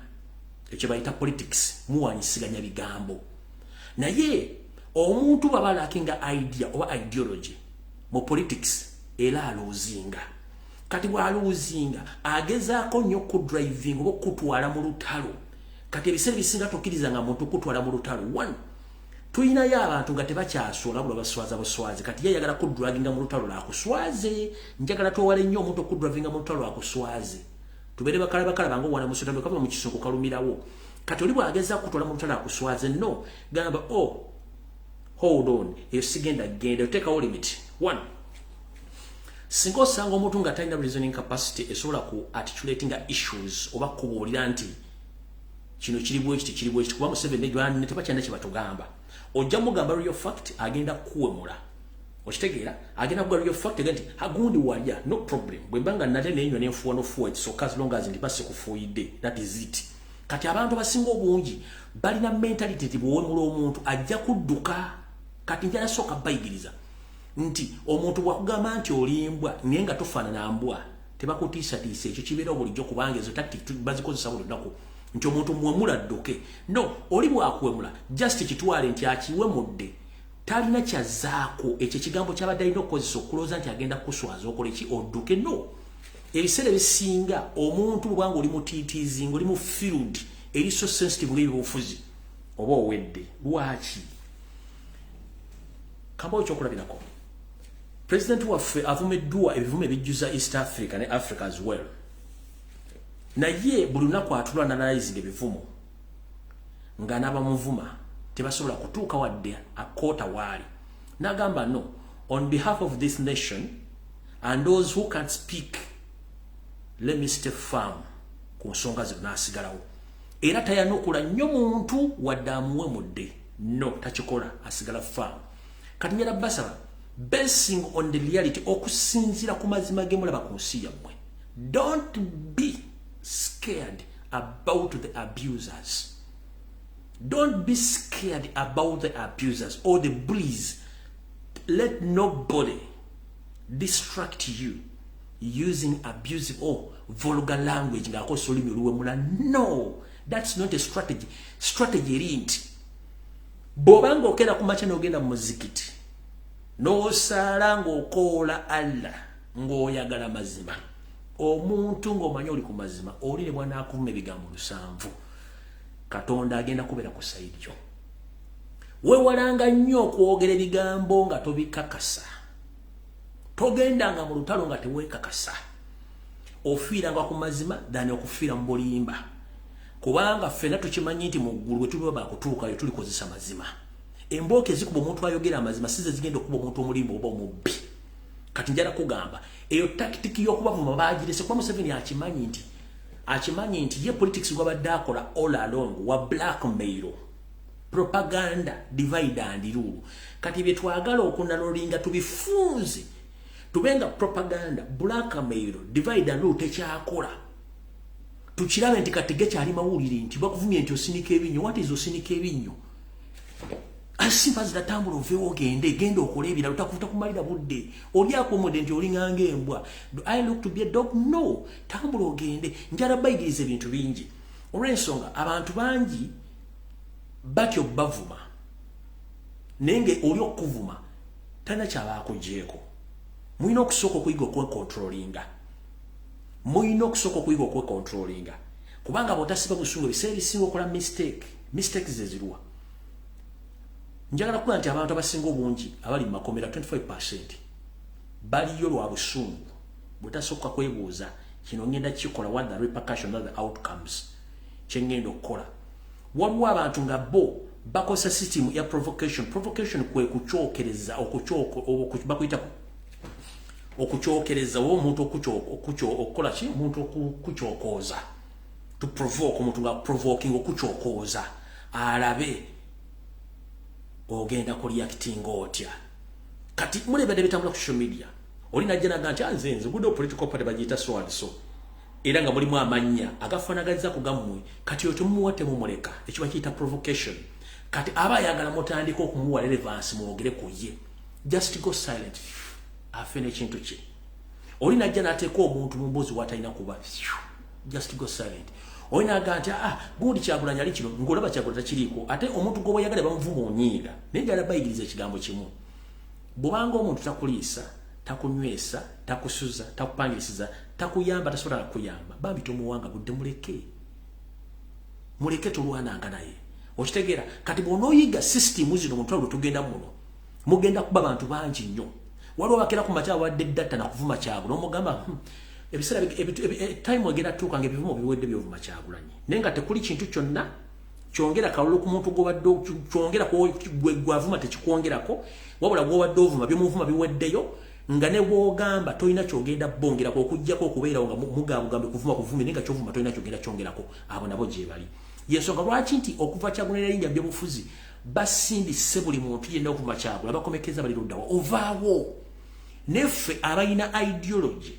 Ekyo bayita politics muwanyisiganya bigambo. Naye omuntu baba lakinga idea oba ideology mu politics era aluuzinga. Kati bw'aluuzinga agezaako nnyo kudriving oba okutwala mu lutalo. Kati ebiseera bisinga tokkiriza nga muntu kutwala mu lutalo. One, tuyinayo abantu nga tebakyasoola bula baswaza buswazi. Kati ye ayagala kudraginga mu lutalo lwakuswaze. Njagala twewale nnyo omuntu okudrivinga mu lutalo lwakuswaze. Tubeere bakala bango wana musotando kama mu kisoko kalumirawo. Kati oli bw'agezaako kutwala mu lutalo lwakuswaze no gamba hold on eyo sigenda genda oteekawo limit. One, singa osanga omuntu nga talina reasoning capacity esobola ku articulating issues oba kubuulira nti kino kiri bwekiti kuba Museveni ne tebakyanda kye batugamba ojja mugamba real fact agenda kuwemula okitegeera agenda kugamba real fact agenti agundi walya no problem bwe mbanga nate nenywa n'enfuwa n'ofuwa so as long as ndibase kufuuyidde that is it kati abantu basinga obungi balina mentality tibuwemula omuntu ajja kudduka kati njala soka bayigiriza nti omuntu bwakugamba nti olimbwa naye nga tofaanana mbwa tebakutiisatiisa ekyo kibeera bulijjo kubanga ezo tactic bazikozesa buli lunaku nti omuntu muwemula dduke no oli bwakuwemula just kitwale nti akiwemudde talina kyazaako ekyo ekigambo kyabadde alina okukozesa okulooza nti agenda kuswaza okola eki odduke no ebiseera bisinga omuntu bwanga oli mutiitiizi ng'oli mu field eri so sensitive ng'ebyobufuzi oba owedde lwaki kambawo ekyokulabirako president waffe avumeddwa ebivume ebijjuza East Africa ne Africa as well naye buli lunaku atulwa n'analyzing ebivumo nga n'abamuvuma tebasobola kutuuka wadde akoota waali n'agamba no on behalf of this nation and those who can't speak let me stay firm ku nsonga zino n'asigalawo era tayanukula nnyo muntu wadde amuwemudde no takikola asigala firm kati njala basaba basing on the reality okusinziira ku mazima ge mulaba ku nsi yammwe don't be scared about the abusers. Don't be scared about the abusers or the bullies. Let nobody distract you using abusive or vulgar language. No, that's not a strategy. Strategy ain't. Bobango kena kumachano genda muzikiti. No sarango kola Allah ngoyagala mazima. Omuntu ng'omanya oli ku mazima oli ne bwana akuvume ebigambo 7 Katonda agenda kubeera ku sayidi yo weewalanga nnyo okwogera ebigambo nga tobikakasa togendanga mu lutalo nga teweekakasa ofiiranga ku mazima dani okufiira mu bulimba kubanga ffenna tukimanyi nti mu ggulu bwe tuli baakutuukayo tulikozesa mazima embooka ezikuba omuntu ayogera amazima size zigenda okuba omuntu omulimba oba omubbi kati njala kugamba eyo tactic y'okubavuma baagirese kuba Museveni akimanyi nti ye politics gwabadde akola all along wa blackmail propaganda divide and rule kati bye twagala okunalolinga tubifunze tubenga propaganda blackmail divide and rule tekyakola tukirabe nti kati gekyali mawulire nti bakuvumye nti osinika ebinyo what is osinika ebinyo as simple as that tambulo vewo genda okolebira utakufuta kumalira budde oli akomode nti olinganga embwa do I look to be a dog no tambulo gende njala bayigiriza ebintu bingi olw'ensonga abantu bangi batyo bavuma nenge oli okuvuma tana kyabaakugyeko mulina okusooka okuyiga okwecontrolinga kubanga bw'otasiba busungu ebiseera ebisinga okola mistakes ezirwa njagala kuba nti abantu abasinga obungi abali mu makomera 25% baliyo lwa busungu bwetasooka kwebuuza kino ngenda kikola what the repercussion of the outcomes kyengenda okukola waliwo abantu nga bo bakosa system ya provocation kwe kucyokereza bakuyita okukyokereza wo omuntu okukola ki omuntu okukyokooza to provoke omuntu nga provoking okukyokooza alabe ogenda kureacting otya kati mulebedde bitambula ku social media oli najja nti nze good political party bagiyita so and so era nga mulimu amanya agafanagaliza ku gammwe kati oyo tumuwa temumuleka ekyo bakiyita provocation kati aba ayagala mutandika okumuwa relevance mwogere ku ye just go silent afene ekintu kye oli najja nateeka omuntu mu mboozi watalina kuba just go silent oyina aganja gundi Kyagulanyi ali kino ngolaba Kyagulanyi takiriiko ate omuntu gwe yagala bamuvuma onyiiga naye njala bayigiriza ekigambo kimu bw'obanga omuntu takuliisa takunywesa takusuza takupangisiza takuyamba tasobola kuyamba bambi tomuwanga budde muleke tulwananga naye okitegeera kati bw'onooyiga system zino mu ntwalo tugenda muno mugenda kuba bantu bangi nnyo waliwo bakera ku makya wadde data nakuvuma Kyagulanyi omugamba ebiseera time ogenda tuuka nga ebivumo biwedde byovuma Kyagulanyi naye nga tekuli kintu kyonna kyongera kalulu ku muntu gwobadde kyongera gwavuma tekikwongerako wabula gwobadde ovuma byomuvuma biweddeyo nga ne bwogamba tolina kyogenda bongerako okujjako okubeerawo nga mugabugambe kuvuma naye nga kyovuma tolina kyogenda kyongerako abo nabo gye bali yensonga lwaki nti okuva Kyagulanyi erinnya byobufuzi basindise buli muntu yenna okuva Kyagulanyi bakomekeza bali luddawa ovaawo neffe abalina ideology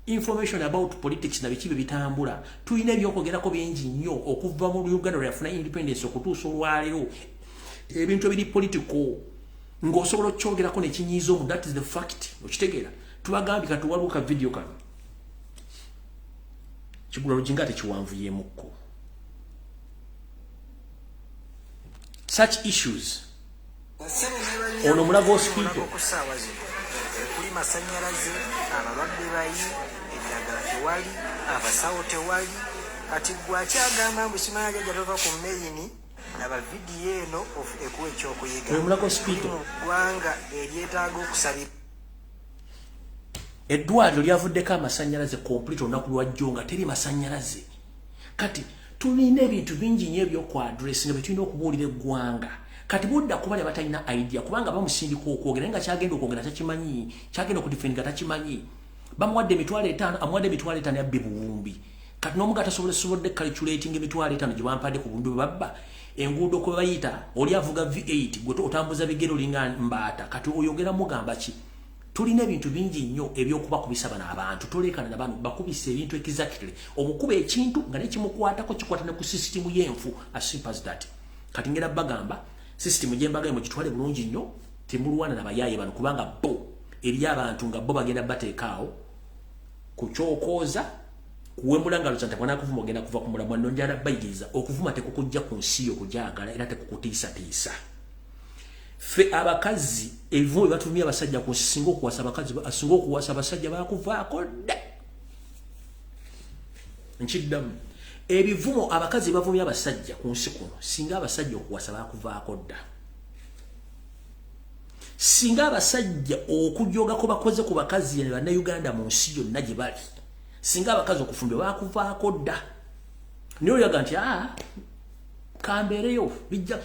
information about politics na bikibe bitambula tulina ebyokwogerako bingi nnyo okuva mu Uganda lweyafuna independence okutuusa olwaleero ebintu ebiri political ng'osobola okyogerako nekinyiiza omu that is the fact okitegeera tubagambye katuwaluka video kano kigula lujinga tekiwanvuyemukko such issues ono mulago speaker kuli masanyalaze abalwadde bayi eddagala tewali abasawo tewali kati gwakyagamba mbu kimanya jajatoka ku meyini naba vidiyo eno ekuwa ekyokuyiga mulago speaker gwanga eryetaaga okusabira eddwaliro lyavuddeko amasanyalaze complete olunaku lwajjo nga teri masanyalaze kati tulina ebintu bingi nnyo ebyokwadresi nga betulina okubuulira eggwanga kati budda kuba ne batalina idea kubanga bamusindika okwogera nga kyagenda okwogera takimanyi kyagenda okudifendinga takimanyi bamuwadde emitwalo 5 amuwadde emitwalo 5 yabbi buwumbi kati n'omuga tasobodde calculating emitwalo 5 gye bampadde ku bundu babba enguudo kwe bayita oli avuga V8 gwe otambuza bigero linga mbaata kati oyogera mugamba ki tulina ebintu bingi nnyo ebyokubakubisa bano abantu tolekana na bano bakubisa ebintu exactly omukuba ekintu nga nekimukwatako kikwata ne ku system y'enfu as simple as that kati ngera bagamba system gyembaga mu kitwale bulungi nnyo temulwana na bayaye bano kubanga bo eri abantu nga bo bagenda bateekaawo kukyokooza kuwembula ngalo kyanta kwana kuvuma ogenda kuva ku mulamwa nonjala bayigiriza okuvuma tekukujja ku nsi yo kujagala era tekukutiisatiisa fe abakazi ebivumo batumia abasajja ku singo kuwasa abakazi asingo kuwasa abasajja bakuvaako dda nkiddamu ebivumo abakazi bavumya abasajja ku nsi kuno singa abasajja okuwasa bakuvaako dda singa abasajja okujoga ko bakoze ku bakazi ne bana Uganda mu nsi yonna gye bali singa abakazi okufumbe bakuvaako dda niyo yaga nti kambeereyo bijja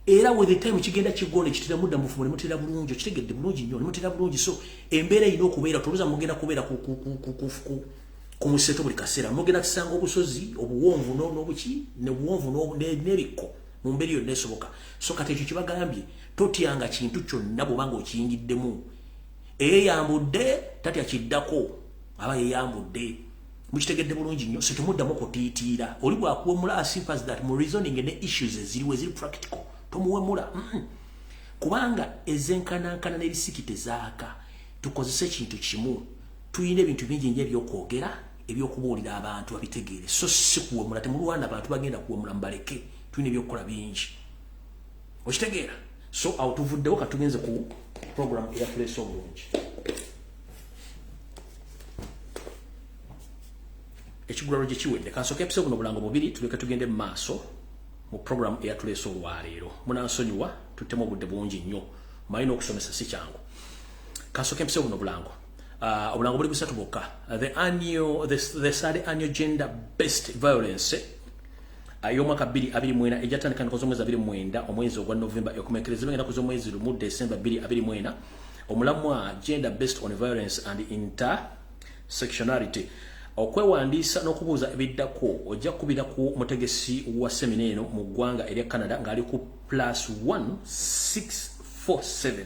era with the time kigenda kigole kitira mudda mufumo ne mutira bulungi kitegedde bulungi nnyo ne mutira bulungi so embeera ino okubeera toluza mugenda kubeera ku museto buli kaseera mugenda kusanga obusozi obuwonvu n'obuki ne buwonvu n'ebikko mu mbeera yonna esoboka so kati ekyo kibagambye totyanga kintu kyonna bwobanga okiyingiddemu eyeyambudde tatya kiddako aba yeyambudde mukitegedde bulungi nnyo so temuddamu okutiitiira oli bwakuwemula as simple as that mu reasoning ne issues eziriwo eziri practical tomuwemula kubanga ezenkanankana n'ebisiki tezaaka tukozese ekintu kimu tuyina ebintu bingi nnyo ebyokwogera ebyokubuulira abantu babitegeere so si kuwemula temulwana abantu bagenda kuwemula mbaleke tuyina ebyokukola bingi okitegeera so awo tuvuddewo katugenze ku program eyatuleese obulungi ekigulalo gye kiwedde kansooka episode buno bulango bubiri tuleke tugende mu maaso mu program eyatuleese olwaleero munansonyiwa tuttemu obudde bungi nnyo malina okusomesa si kyangu kansooka episode buno bulango obulango buli busatu bwokka the third annual gender based violence y'omwaka 2024 ejatandika nako z'omwezi 29 omwezi ogwa November ekumekerezebwa ngenda kuza omwezi lumu December 2024 omulamwa gender based on violence and intersectionality okwewandiisa n'okubuuza ebiddako ojja kubira ku mutegesi wa semina eno mu ggwanga erya Canada ng'ali ku +1 647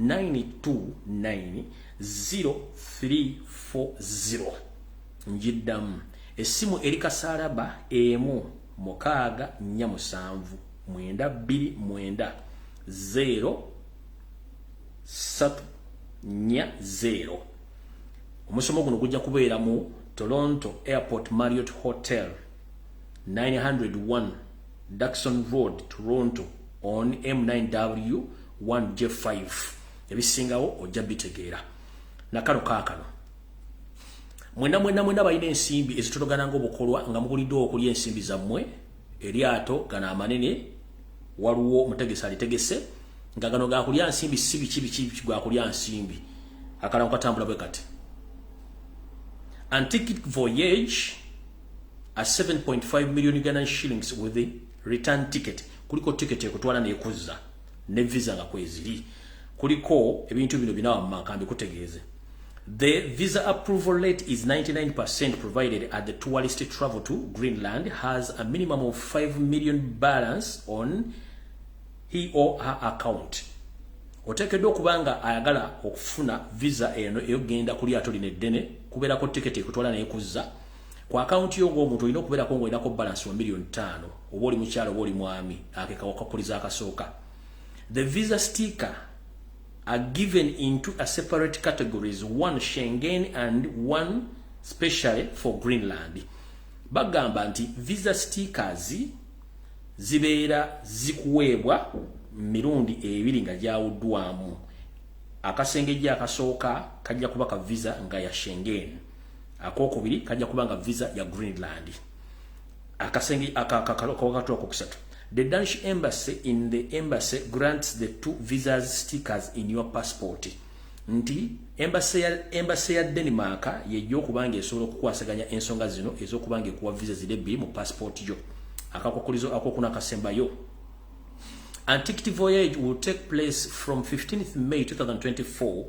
929 0340 njiddamu essimu eri kasaalaba emu 647 929 0340 omusomo guno gujja kubeera mu Toronto Airport Marriott Hotel 901 Daxon Road Toronto on M9W 1J5 ebisingawo ojja bitegeera nakano kaakano mwena balina ensimbi ezitotogana ng'obukolwa nga mubuliddwa okulya ensimbi zammwe eryato gano amanene waliwo omutegesi alitegese nga gano gakulya nsimbi si biki gwakulya nsimbi akalango katambula bwe kati and ticket voyage at 7.5 million Ugandan shillings with the return ticket kuliko ticket ekutwala n'ekuzza ne visa nga kweziri kuliko ebintu bino binawa makambi kutegeeze The visa approval rate is 99% provided at the tourist travel to Greenland has a minimum of 5 million balance on he or her account. Otekeddwa okubanga ayagala okufuna visa eno eyogenda kuli lyato lino eddene kubeerako tiketi ekutwala n'ekuzza ku akaunti yo ng'omuntu olina okubeerako ng'olinako balance wa million 5 oba oli mukyalo oba oli mwami akekakuliza akasooka. The visa sticker are given into a separate categories, one Schengen and one specially for Greenland. Bagamba nti visa stickers zibeera zikuweebwa mirundi ebiri nga gyawuddwamu. Akasengejja akasooka kajja kuba ka visa nga ya Schengen. Akokubiri kajja kuba nga visa ya Greenland. Akasenge akakatuwa kokusatu. The Danish embassy in the embassy grants the two visas stickers in your passport. Nti embassy ya Denmark yejjo kubanga esobola okukwasaganya ensonga zino ez'okubanga ekuwa visa zile bbiri mu passport yo. Akakokulizo akokuna kasembayo. Antiquity voyage will take place from 15th May 2024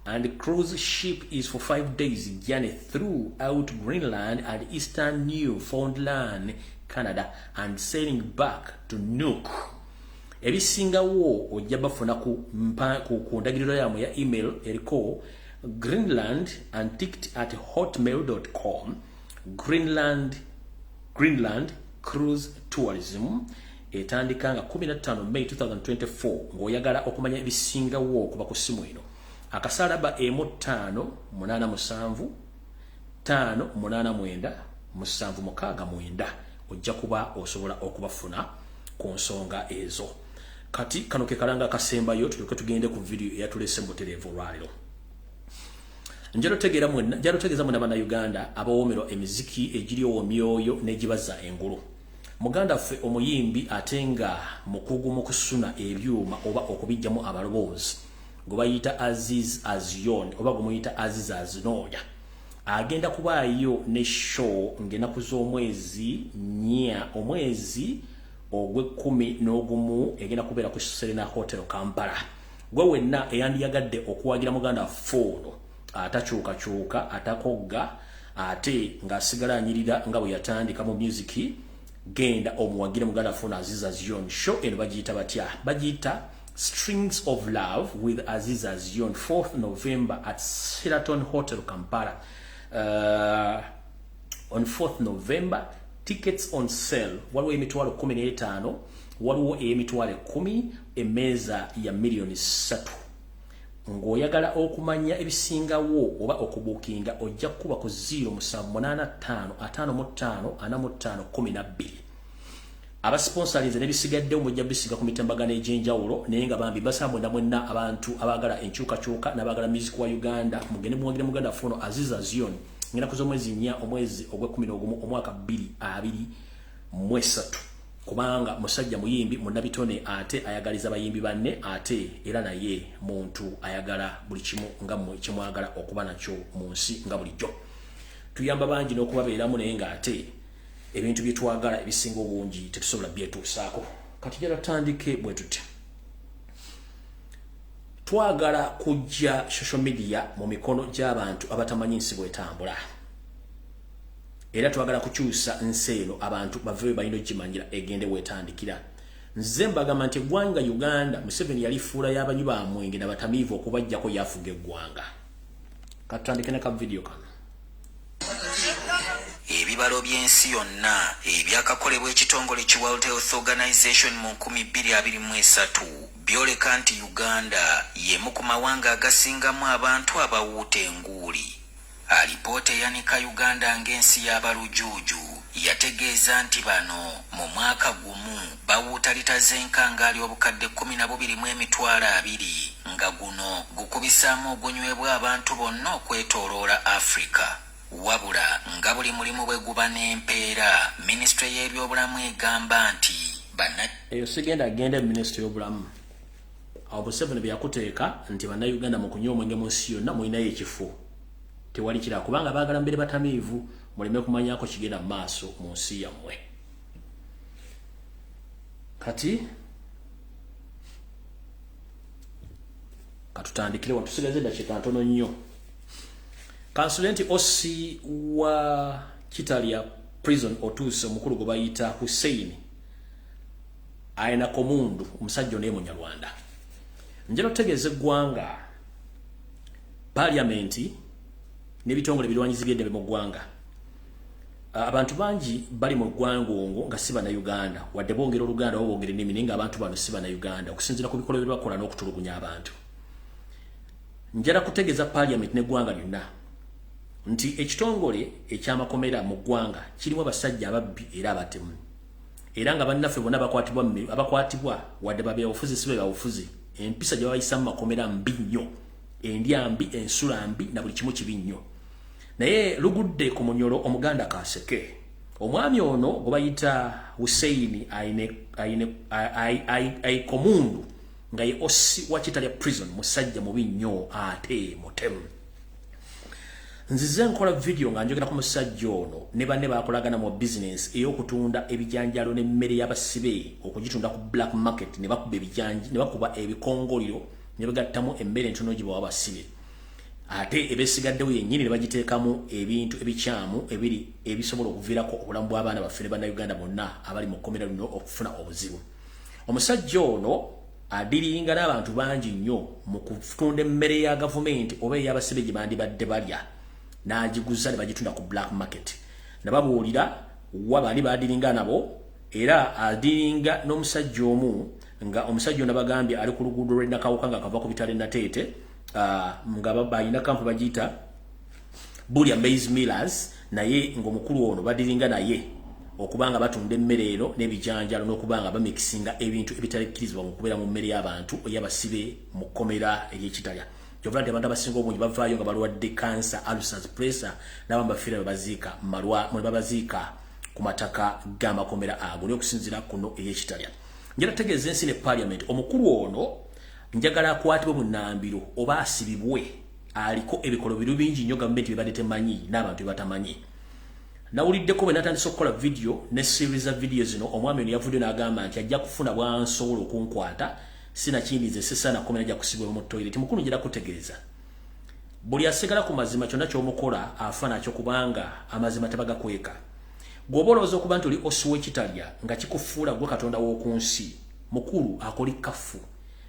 and the cruise ship is for 5 days journey throughout Greenland and eastern Newfoundland, Canada and sailing back to Nuuk. Ebisingawo ojja bafuna ku ndagiriro yamu ya email eriko greenlandantiquity@hotmail.com. Greenland Cruise Tourism etandika nga 15 May 2024 ng'oyagala okumanya ebisingawo okuba ku simu eno. Akasalaba M587 589 769 ojja kuba osobola okubafuna ku nsonga ezo. Kati kano ke kalanga kasembayo tulyoke tugende ku video eyatulese mu televo lwaliro. Njalo tegeza muna bana Uganda abawomero emiziki egiriyo omyoyo negibaza engulu. Muganda ffe omuyimbi atenga mukugu mu kusuna ebyuma oba okubijjamu abaloboozi gobayita Aziz Azion oba gomuyita Aziz Azinoya agenda kubaayo ne show ngenaku z'omwezi nya omwezi ogwe-11 egenda kubeera ku Serena Hotel Kampala. Gwe wenna eyandiyagadde okuwagira muganda foono atakyukakyuka atakogga ate ng'asigala anyirira nga bwe yatandika mu musiki genda omuwagire muganda foono Aziz Azion. Show eno bagiyita batya? Bagiyita Strings of Love with Aziz Azion, 4th November at Sheraton Hotel Kampala. On 4th November, tickets on sale. Waliwo emitwalo 15, waliwo emitwalo 10, emeza ya million 3. Ng'oyagala okumanya ebisingawo oba okubukinga ojja kuba ku 0785 55 45 12. Abasponsorize nebisigadde mujja bisiga ku mitambagano egy'enjawulo naye nga bambi basambwe mwenna abantu abagala enkyukakyuka n'abagala music wa Uganda mugende muwagire muganda foono Aziz Azion ngenda kuzo mwezi nya omwezi ogwe-11 omwaka 2023 kubanga musajja muyimbi munnabitone ate ayagaliza bayimbi banne ate era naye muntu ayagala buli kimu nga mmwe kimwagala okuba nakyo mu nsi nga bulijjo. Tuyamba bangi n'okubabeeramu naye nga ate ebintu byetwagala ebisinga obungi tetusobola byetuusaako. Kati jala tandike bwe tutya. Twagala kujja social media mu mikono gy'abantu abatamanyi nsi bwetambula. Era twagala kukyusa nsi eno abantu bave balina okimanyira egende wetandikira. Nze mbagamba nti eggwanga Uganda Museveni yalifuula y'abanyi bamwenge n'abatamiivu okubajjako yafuga eggwanga. Katandike ne ka video kano. Ebibalo by'ensi yonna ebyakakolebwa ekitongole ki World Health Organization mu 2023 byoleka nti Uganda y'emu ku mawanga agasingamu abantu abawuuta enguuli. Alipoota eyanika Uganda ng'ensi y'abalujuuju yategeeza nti bano mu mwaka gumu bawuuta lita z'enkangaali obukadde 12,200 nga guno gukubisaamu ogunywebwa abantu bonna okwetooloola Africa. Wabula nga buli mulimu bwe guba n'empeera Ministry y'ebyobulamu egamba nti eyo sigenda agende Ministry y'obulamu awo Museveni byakuteeka nti bannayuganda mu kunywa omwenge mu nsi yonna mulinayo ekifo tewali kira kubanga baagala mbere batamiivu muleme kumanyako kigenda mu maaso mu nsi yammwe. Kati katutandikire watusigaze dakiika ntono nnyo. Consultant Ossi wa Kitalia prison otuuse omukulu gwe bayita Hussein ayina komundu omusajja ne Munyarwanda. Njalo tegeze gwanga parliamenti n'ebitongole birwanyizi by'eddembe mu gwanga. Abantu bangi bali mu gwangongo nga siba na Uganda wadde bongera Oluganda bongera ennimi naye nga abantu bano siba na Uganda okusinziira ku bikolwa bye bakola n'okutulugunya abantu. Njala kutegeza parliament ne gwanga lyonna nti ekitongole ekyamakomera mu gwanga kirimu abasajja ababbi era abatemu. Era nga bannaffe bonna abakwatibwa wadde babya ofuzi sibe bafuzi. Empisa gye bayisa mu makomera mbi nnyo. Endya mbi, ensula mbi na buli kimu kibi nnyo. Naye lugudde ku Munyoro omuganda kaseke. Omwami ono gwe bayita Hussein ayine komundu nga ye Ossi wa Kitalia prison musajja mubi nnyo ate mutemu. Nzize nkola video nga njogera ku musajja ono ne banne bakolagana mu business ey'okutunda ebijanjalo n'emmere y'abasibe okugitunda ku black market ne bakuba ebijanji ne bakuba ebikongoliro ne bagattamu emmere entono gibawa abasibe. Ate ebesigaddewo yennyini ne bagiteekamu ebintu ebikyamu ebiri ebisobola okuviirako obulamu bw'abaana baffe ne bannayuganda bonna abali mu kkomera lino okufuna obuzibu. Omusajja ono adiringa n'abantu bangi nnyo mu kutunda emmere ya gavumenti oba ey'abasibe gye bandibadde balya n'agiguza ne bagitunda ku black market. Nababuulira wa bali badiringa nabo era adiringa n'omusajja omu nga omusajja ono bagambye ali ku luguudo lw'Ennakawuka nga kava ku bitale Nateete nga bayina kampu bagiyita Bulya Maize Millers naye ng'omukulu ono badiringa naye okubanga batunda emmere eno n'ebijanjalo n'okubanga bamikisinga ebintu ebitalekkirizibwa mu kubeera mu mmere y'abantu ey'abasibe mu kkomera ery'Ekitaya. Kyovudde abantu abasinga obungi bavaayo nga balwadde cancer, ulcers, pressure n'abamu bafiira babaziika babaziika ku mataka g'amakomera ago n'okusinziira kuno ey'Ekitaya. Njala tegeeza ensi ne parliament omukulu ono njagala akwatibwe mu nnambiro oba asibibwe aliko ebikolo bingi nnyo gavumenti bye badde temanyi n'abantu bye batamanyi. Nawuliddeko bwe natandise okukola video ne series za video zino omwami ono yavudde n'agamba nti ajja kufuna bwansobola okunkwata sinakiyindize sesana komera ajja kusibwa mu toilet. Mukulu njala kutegeeza buli asigala ku mazima kyonna ky'omukola afa nakyo kubanga amazima tabagakweka. Gwoba olowooza okuba nti oli Ossi w'Ekitalia nga kikufuula gwe Katonda w'oku nsi mukulu akoli kafu.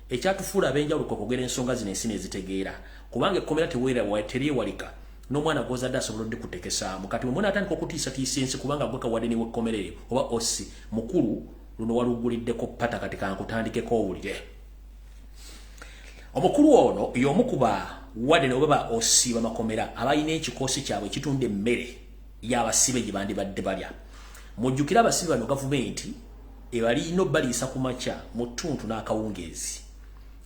Ekyatufuula ab'enjawulo kwogera ensonga zino ensi nezitegeera kubanga ekkomera teryewalika n'omwana gw'ozadde asobolodde kutekesaamu. Kati Munna atandika okutiisatiisa ensi kubanga gwe kawadde niwe ekkomera eyo oba Ossi mukulu luno waluguliddeko pata kati kankutandikeko owulire. Omukulu ono y'omu ku bawadde oba ba Ossi bamakomera abalina ekikoosi kyabwe ekitunda emmere y'abasibe gye bandibadde balya. Mujjukira abasibe bano gavumenti ebalina obbaliisa ku makya mu ttuntu n'akawungeezi.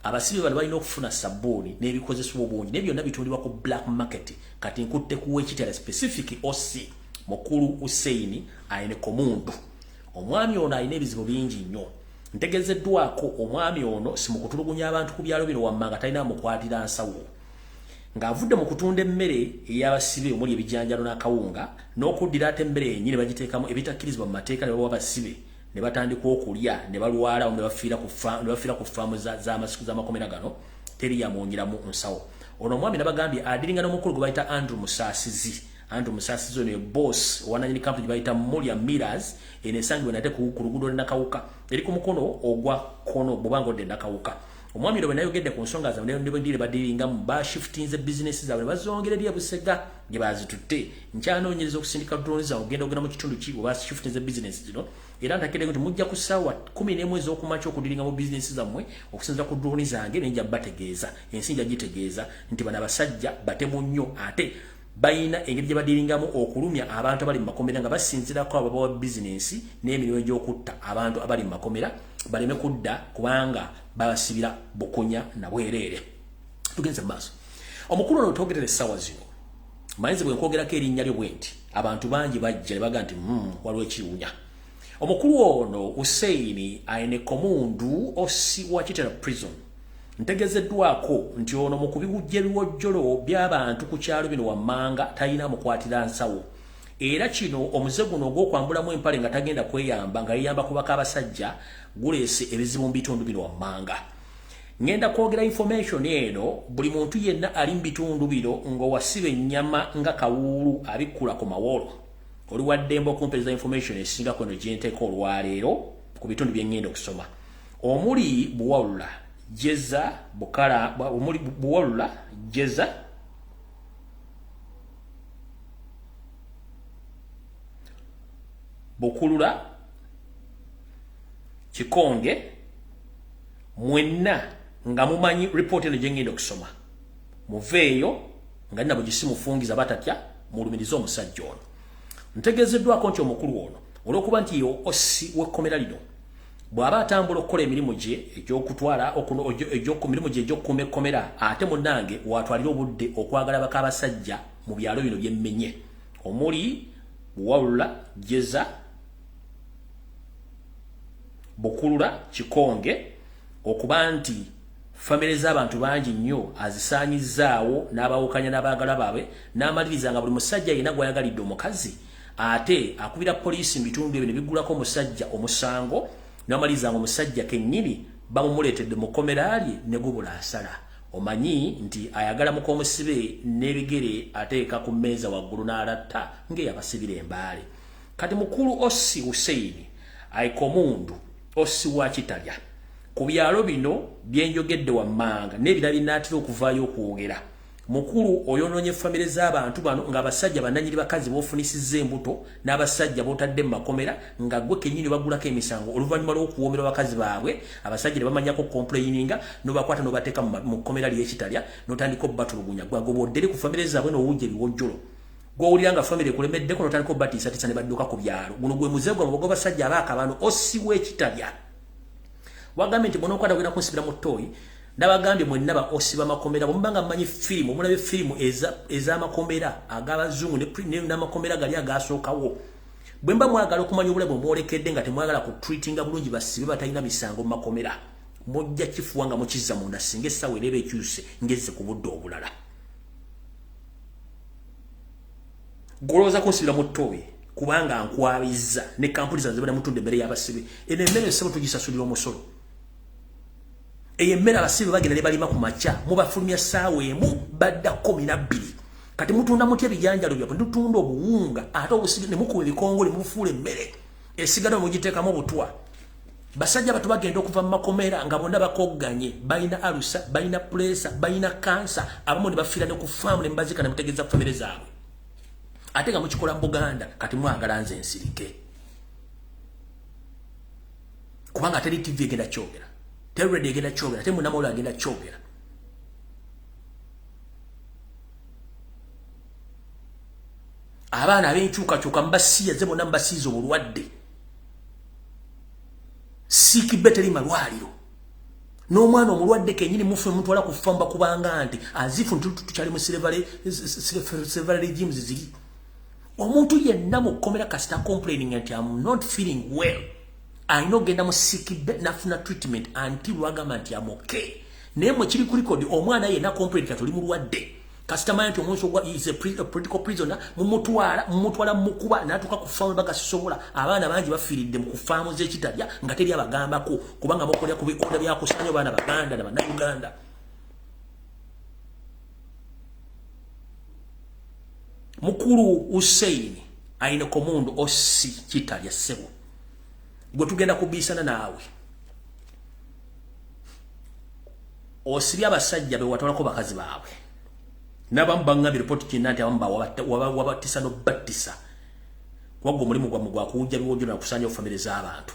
Abasibe bano balina okufuna sabbuuni n'ebikozesebwa obungi naye byonna bitundibwa ku black market. Kati nkutte kuwa Ekitala specific Ossi mukulu Hussein ayine komundu. Omwami ono ayina ebizibu bingi nnyo. Ntegezeddwako omwami ono si mu kutulugunya abantu ku byalo bino wammanga talina mukwatira nsawo. Ng'avudde mu kutunda emmere ey'abasibe omuli ebijanjalo n'akawunga n'okuddira ate emmere yennyini bagiteekamu ebitakkirizibwa mu mateeka ne bawa abasibe ne batandika okulya ne balwala ne bafiira ku faamu z'amakomera gano teri yamwongeramu nsawo. Ono omwami nabagambye adiringa n'omukulu gwe bayita Andrew Musaasizi. Andrew Musaasizi ono ye boss owananyini kampu gye bayita Bulya Millers eneesangibwa nate ku luguudo lw'Ennakawuka eri ku mukono ogwa kkono bw'obanga odde Ennakawuka. Omwami ono bwe nayogedde ku nsonga zaabwe ne bwe badiringamu bashiftinze bizinesi zaabwe ne bazongera eri Busega gye bazitutte. Nkyanoonyereza okusindika drones zaabwe ogenda ogenda mu kitundu ki bwe bashiftinze bizinesi zino era ntakedde nti mujja ku ssaawa 11 ez'okumakya okudiringa mu bizinesi zammwe okusinziira ku drones zange ne njja bategeeza ensi njja gitegeeza nti bano abasajja batemu nnyo ate bayina engeri gye badiringamu okulumya abantu abali mu makomera nga basinzirako ababawa bizinesi n'emirimu egy'okutta abantu abali mu makomera baleme kudda kubanga babasibira bukunya na bwereere. Tugenze maaso. Omukulu ono twogerera essaawa zino mayinza bwe nkwogerako erinnya lyo bwe nti abantu bangi bajja ne baga nti waliwo ekiwunya. Omukulu ono Hussein ayine komundu Ossi wa Kitalia prison. Ntegezeddwako nti ono mu kubigujja ebiwojjolo by'abantu ku kyalo bino wammanga talina mukwatira nsawo. Era kino omuze guno ogw'okwambulamu empale nga tagenda kweyamba nga yeyamba kubaka abasajja guleese ebizibu mu bitundu bino wammanga. ngenda kwogera information eno buli muntu yenna ali mbitundu biro ngo wasibe nyama nga kawulu abikula ku mawolo oli waddembo kumpeza information esinga kono jenteko olwaleero ku bitundu byengenda okusoma omuli buwalula jeza bukala omuli buwalula jeza bukulula Kikonge mwenna nga mumanyi report eno jengenda okusoma muveeyo nga nabo gisimufungiza batatya mulumirizo omusajja ono ntegezeddwako nti omukulu ono olwokuba nti yo osi wekkomera lino bw'aba atambula okukola emirimu gye egy'okutwala mirimu gye egy'okukuma ekkomera ate munnange watwalira obudde okwagala baka abasajja mu byalo bino byemmenye omuli buwalula jeza bukulula Kikonge okuba nti family z'abantu bangi nnyo azisaanyizaawo n'abawukanya n'abaagala baabwe n'amaliriza nga buli musajja yenna gw'ayagalidde omukazi ate akubira poliisi mu bitundu ebyo ne biggulako omusajja omusango n'amaliriza nga omusajja kennyini bamumuleetedde mu kkomera lye ne gubula asala omanyi nti ayagala mukomusibe n'ebigere ateeka ku mmeeza waggulu n'alatta ng'eyabasibira embaale kati mukulu Ossi Hussein Aikomundu Ossi wa Kitalya ku byalo bino byenjogedde wammanga n'ebirala binaatera okuvaayo okwogera mukulu oyonoonye famire z'abantu bano ng'abasajja bannanyiri bakazi b'ofunisizza embuto n'abasajja b'otadde mu makomera nga gwe kennyini bagulako emisango oluvannyuma lw'okuwoomera bakazi baabwe abasajja ne bamanyako complaininga n'obakwata n'obateeka mu kkomera ly'Ekitalya n'otandika obbatulugunya gwagoboddere ku famire zaabwe n'owujja ebiwojjolo gw'owulira nga famire ekulemeddeko n'otandika obbatiisatiisa ne badduka ku byalo guno gwe muze gwa mubogo basajja abaakabano Ossi w'Ekitalya wagambye nti bw'onookwata gwena kunsibira mu ttooyi ndabagambye mwenna ba Ossi b'amakomera bwemubanga mmanyi firimu omulabe firimu ez'amakomera ag'abazungu n'amakomera gali agaasookawo bwe mba mwagala okumanya obulabe omwolekedde nga temwagala ku treatinga bulungi basibe batalina misango mu makomera mujja kifuwa nga mukizza munda singa essaawa ereba ekyuse ngezze ku budde obulala golowooza kunsibira mu ttooyi kubanga nkwabizza ne kampuni zanze bana mutunda emmere y'abasibe eno emmere essebo tugisasulira omusolo eyo emmere abasibe bagenda ne balima ku makya mubafulumya ssaawa emu badda 12 kati mutunda mutya ebijanjalo byabwe tutunda obuwunga ate obusibe ne mukuba ebikongole mubufuula emmere esigala mugiteekamu obutwa basajja batu bagenda okuva mu makomera nga bonna bakogganye balina alusa balina pulesa balina kansa abamu ne bafiira ne ku faamu ne mbazika ne mutegeeza ku famire zaabwe ate nga mukikola mu Buganda kati mwagala nze ensirike kubanga teri TV egenda kyogera teri radio egenda kyogera teri munamawulire agenda kyogera abaana ab'enkyukakyuka mbasiya ze bonna mbasiiza obulwadde siikibbe teri malwaliro n'omwana omulwadde kennyini mufe mutwala ku famba kubanga nti azifu tukyali mu silver regimes ziri omuntu yenna mukomera kasita complaining nti I'm not feeling well ayina ogenda mu siikibbe nafuna treatment until wagamba nti I'm okay naye mwe kiri ku record omwana yenna complain kati oli mulwadde kasita manyi nti omuntu ogwa is a political prisoner mumutwala mukuba n'atuuka ku faamu bagasobola abaana bangi bafiiridde mu kufaamu z'Ekitalya nga teri abagambako kubanga bakolera ku bikonda byakusaanya baana Baganda na Bannayuganda mukulu Hussein ayina komundu Ossi Kitalya ssebo gwe tugenda kubiisana naawe osibya abasajja be watwalako bakazi baabwe n'abamu baŋŋambye ripoti kinna nti abamu wabatisa n'obbattisa wagga omulimu gwammwe gwakuwujja biwojjolo nakusaanya famire z'abantu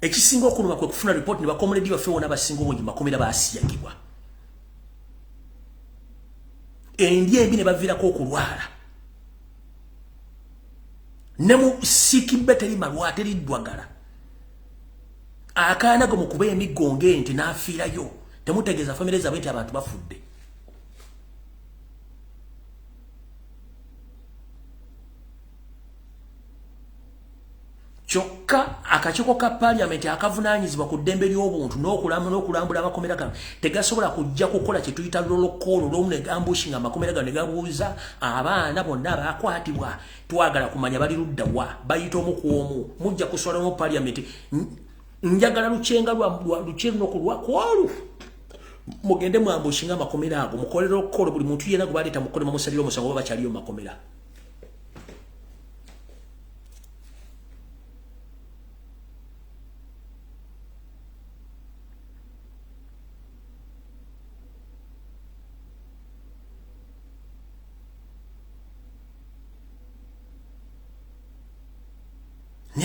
ekisinga okuluma kwe kufuna ripoti ne bakomuledi baffe wona abasinga obungi makomera baasiyagibwa endya embi ne baviirako okulwala ne mu siikibbe teri malwa teri ddwagala akaana go mu kuba emiggonge nti n'afiirayo temutegeeza famire zaabwe nti abantu bafudde kyokka akakiiko ka paliamenti akavunaanyizibwa ku ddembe ly'obuntu n'okulambula amakomera gano tegasobola kujja kukola kye tuyita lolokoolo olw'omu ne gambushi nga amakomera gano ne gabuuza abaana bonna abakwatibwa twagala kumanya bali ludda wa bayita omu ku omu mujja kuswala mu paliamenti njagala luchenga lucheno kulwakwolu mugende mwambushinga makomera ago mukolera okolo buli muntu yena gubaleta mukole mamusaliro musango baba chaliyo makomera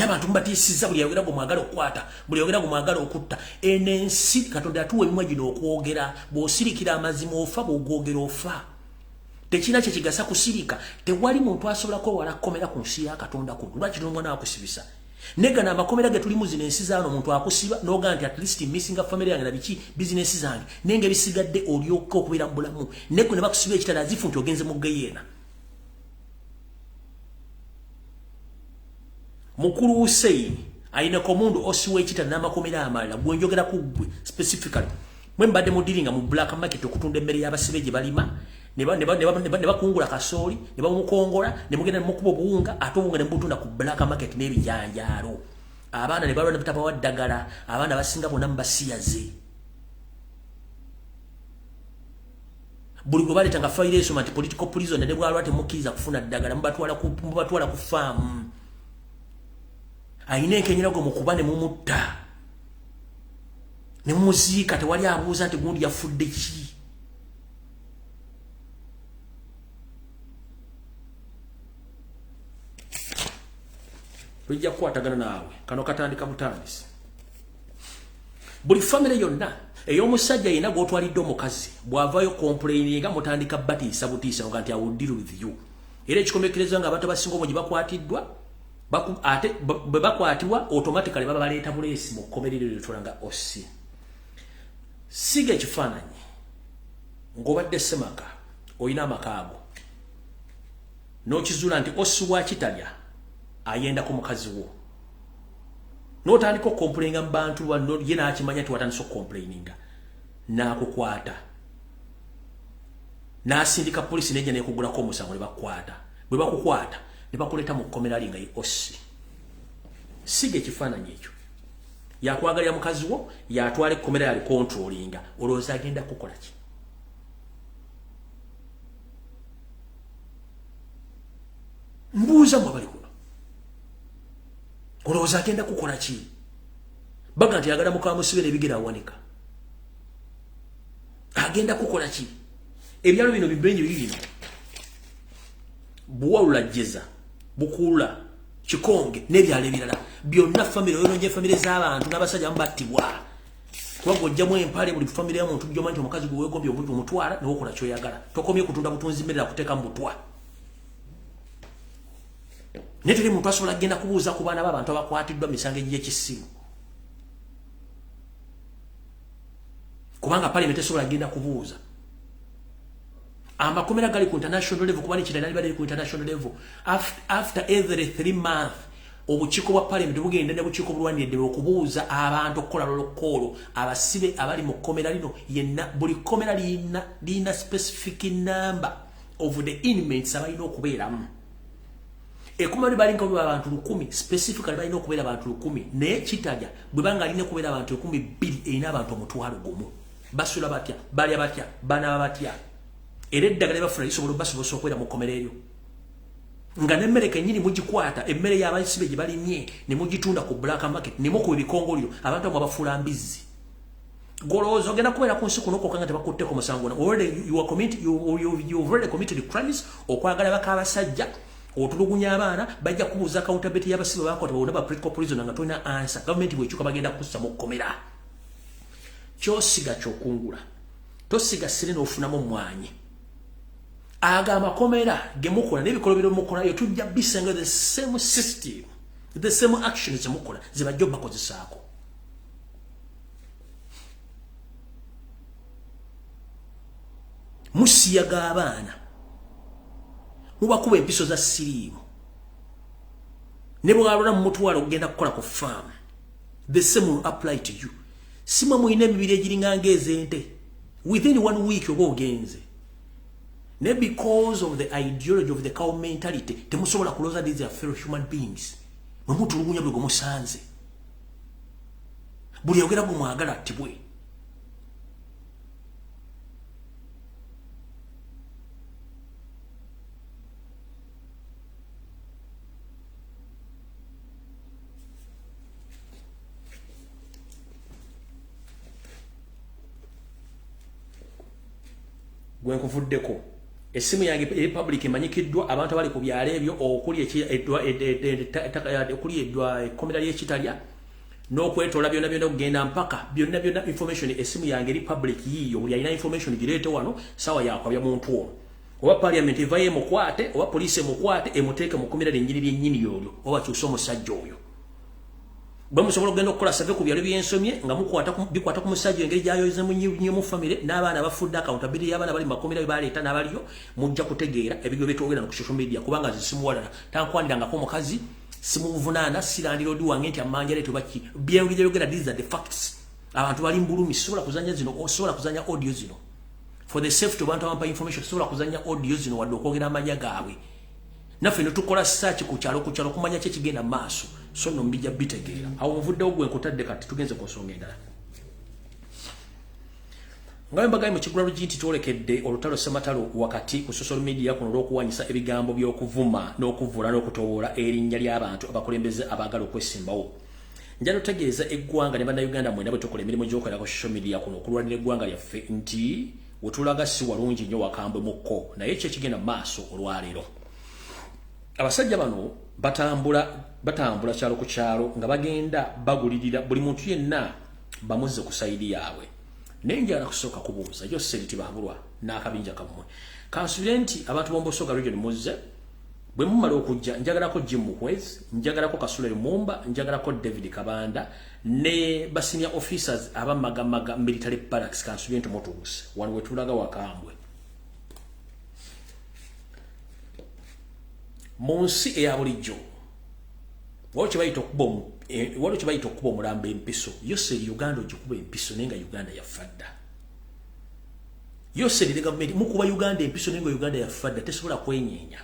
Abantu mbatisiza buli yogera mwagala okwata buli yogera mwagala okutta enensi katonda atuwe emwe gino okwogera bwosirikira amazima ofa bwogogera ofa tekina kye kigasa kusirika tewali muntu asobola ko wala komera ku nsi ya katonda ku lwaki n'omwana akusibisa negana amakomera ge tulimu zino ensi zaano muntu akusiba noga nti at least missing a family yange na biki business zange nenge bisigadde olyoka okubeera bulamu neko ne bakusiba ekitala azifu nti ogenze mu geyena Mukuru Hussein aina komundu osiwe chita na makomera amalala gwenjogera ku specifically mwe mbadde mudiringa mu black market okutunda emmere y'abasibeje balima ne bakungula kasoli ne bamukongola ne mugenda mukubo buunga atobunga ne mutunda ku black market n'ebijanjalo abaana ne balwa ne butapa waddagala abaana basinga bonna mbasiyaze buli gwe baletanga file esoma nti political prison ne bwalwa temukkiriza kufuna ddagala mubatwala ku farm aine kenyera go mukubane mumutta ne muzika tewali abuuza nti gundi yafudde ki tujja kwatagana naawe kano katandika butandisi buli family yonna ey'omusajja yina gwotwalidde omukazi bwavayo complaininga mutandika batiisa butiisa nga nti I will deal with you era ekikomekereza nga abantu abasinga obungi bakwatiddwa ate bakwatiwa automatically baba baleta bulesi mu komerero litulanga ossi siga ekifaananyi ng'obadde semaka oyina amakaago n'okizula nti ossi wa kitalya ayenda ku mukazi wo n'otandika okomplaininga mu bantu bano ye n'akimanya nti watandisa okomplaininga n'akukwata n'asindika polisi n'ejja n'ekugulako omusango ne bakukwata bwe bakukwata ne bakuleta mu komera linga ye ossi siga ekifaananyi ekyo yakwagalira mukazi wo yatwala ekkomera yali controllinga olowooza agenda kukola ki mbuuza mwabali kuno olowooza agenda kukola ki baga nti yagala mukamusibe n'ebigera awanika agenda kukola ki ebyalo bino bibenje bibino buwalula jeza bukula kikonge n'ebyalo ebirala byonna family oyononye family z'abantu n'abasajja mbattibwa twagojjamu empale buli family y'omuntu gyoma nti omukazi gwe weegombye omutwala n'okola ky'oyagala tokomye kutunda butunzi mmere akuteeka mu butwa naye teri muntu asobola kgenda kubuuza ku baana b'abantu abakwatiddwa misango egy'ekisiru kubanga parliament esobola kgenda kubuuza amakomera gali ku international level kubali kirali bali ku international level after every 3 months obukiiko bwa parliament bugenda ne bukiiko bulwaniride okubuuza abantu okukola lolokolo abasibe abali mu komera lino yenna buli komera lina specific number of the inmates abalina okubeeramu ekomera bali nko abantu 100 specifically balina okubeera abantu 100 naye kitajja bwe banga alina okubeera abantu 100 erina abantu omutwalo gumu basula batya balya batya bana batya era eddagala bafuna lisobola basobola okwera mu komera eryo nga n'emmere kennyini mugikwata emmere y'abasibe gye balimye ne mugitunda ku black market ne mukuba ebikongoliro abantu abo bafuula mbizzi golowooza ogenda kubeera ku nsi kuno okokanga tebakutteko musango you've already committed crimes okwagala baka abasajja otulugunya abaana bajja kubuuza accountability y'abasibe bakwata bonna ba political prison nga tolina answer gavumenti bwekyuka bagenda kussa mu kkomera kyosiga kyokungula tosiga sire n'ofunamu omwanyi aga amakomera gemukola n'ebikolobero mukola yo tujja bisanga the same system the same actions mukola zibajja bakozesaako musiyaga abaana mubakuba empiso za siriimu ne bwalona mu mutwalo kugenda kukola ku farm the same will apply to you simwe muyina emibiri egiringa ng'ezente within 1 week oba ogenze ne because of the ideology of the cow mentality temusobola kulooza these are fellow human beings mwemutulugunya bwe gumusanze buli yogera gwe mwagala attibwe. Gwe nkuvuddeko esimu yange eri public emanyikiddwa abantu abali ku byalo ebyo okuli edwa ekomera ly'ekitalya n'okwetoola byonna kugenda mpaka byonna information esimu yange eri public yiyo buli alina information gireete wano sawa yakwabya muntu ono oba parliament evayo emukwate oba poliisi emukwate emuteeke mu kkomera lyennyini lyennyini olyo oba kyusa omusajja oyo. Bwe musobola okugenda okukola save ku byalo byensomye nga bikwata ku musajja engeri gy'ayoyeza nnyo mu famire n'abaana bafudde accountability y'abaana bali mu makomera bye baleeta n'abaliyo mujja kutegeera ebigyo byetwogera ku social media kubanga zisimuwalala tankwanirangako omukazi simuvunaana sirandira odi wange nti amanja leeto baki byeyogera these are the facts. Abantu bali mbulumi sobola kuzanya zino osobola kuzanya audio zino for the safety of abantu abampa information sobola kuzanya audio zino wadde okwogera amanya gaabwe. Naffe ne tukola search ku kyalo kumanya kye kigenda maaso so no mbijja bitegeera awo nvuddewo gwe nkutadde kati tugenze ku nsonga endala. Ngawe mbagaye mu kigula nti twolekedde olutalo sematalo wakati ku social media kuno olw'okuwanyisa ebigambo by'okuvuma n'okuvula n'okutoola erinnya ly'abantu abakulembeze abaagala okwesimbawo. Njala otegeeza eggwanga ne bannayuganda mwena bwe tukola emirimu gy'okolera ku social media kuno okulwanira eggwanga lyaffe nti wetulaga si walungi nnyo wakambwe mukko naye kye kigenda maaso olwaleero. Abasajja bano batambula kyalo ku kyalo nga bagenda bagulirira buli muntu yenna bamuzze ku sayidi yaabwe. Nenjala kusooka kubuuza yo seriti babulwa n'akabinja kammwe kansubire nti abantu b'Ombosoga region muzze bwe mumala okujja njagalako Jim Muhwezi, njagalako Kasule Lumumba, njagalako David Kabanda ne basenior officers abamagamaga military barracks kansubire nti mutuuse wano wetulaga wakambwe. Munsi eya bulijjo waliwo kye bayita okuba omulambo empiso yose Uganda ogikuba empiso naye nga Uganda yafadda. Yose the government mukuba Uganda empiso naye nga Uganda yafadda tesobola kwenyeenya.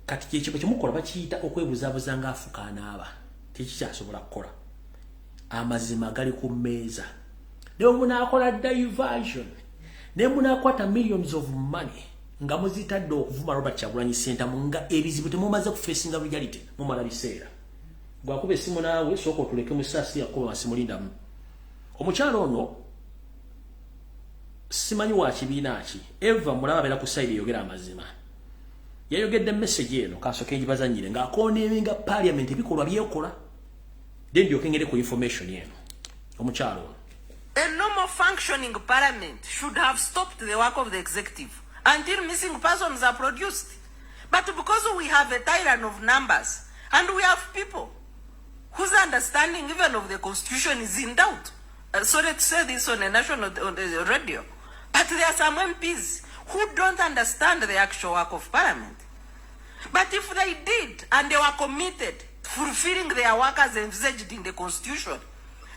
Kati kyekiba kyemukola bakiyita okwebuzaabuza ng'afuka anaaba tekikyasobola kukola. Amazima gali ku mmeeza ne munaakola diversion ne munaakwata millions of money nga muzitadde okuvuma Robert Kyagulanyi Center nga ebizibu temumaze kufeesinga reality mumala biseera. Gwakuba esimu naawe sooka otuleke mu saasi yakuba masimulindamu. Omukyalo ono simanyi wa kibiina ki eva mulaba abeera ku sayidi eyogera amazima. Yayogedde message eno kasooka engibazanyire ng'akooneeminga parliament ebikolwa byekola then ndyoke ngere ku information eno. Omukyalo ono a normal functioning parliament should have stopped the work of the executive until missing persons are produced. But because we have a tyrant of numbers and we have people whose understanding even of the constitution is in doubt. Sorry to say this on a national radio, but there are some MPs who don't understand the actual work of parliament. But if they did and they were committed to fulfilling their work as envisaged in the constitution,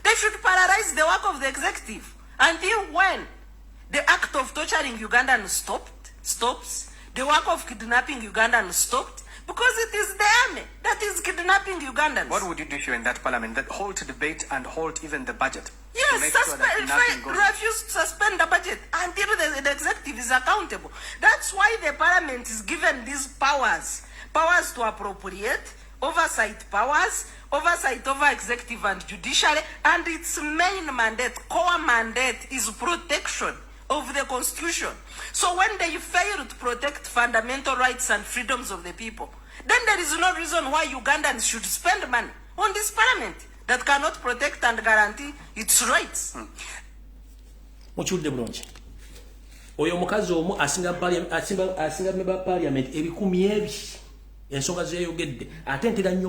they should paralyze the work of the executive until when the act of torturing Ugandans stops, the work of kidnapping Ugandans stopped, because it is the army that is kidnapping Ugandans. What would you do here in that parliament? That halt debate and halt even the budget? Yes, refuse to suspend the budget until the executive is accountable. That's why the parliament is given these powers to appropriate, oversight powers, oversight over executive and judiciary, and its main mandate, core mandate, is protection of the constitution. So when they fail to protect fundamental rights and freedoms of the people, then there is no reason why Ugandans should spend money on this parliament that cannot protect and guarantee its rights. Muchulde bulungi. Oyo mukazi omu asinga member parliament ebikumi ebi ensonga ze yogedde ate ntera nnyo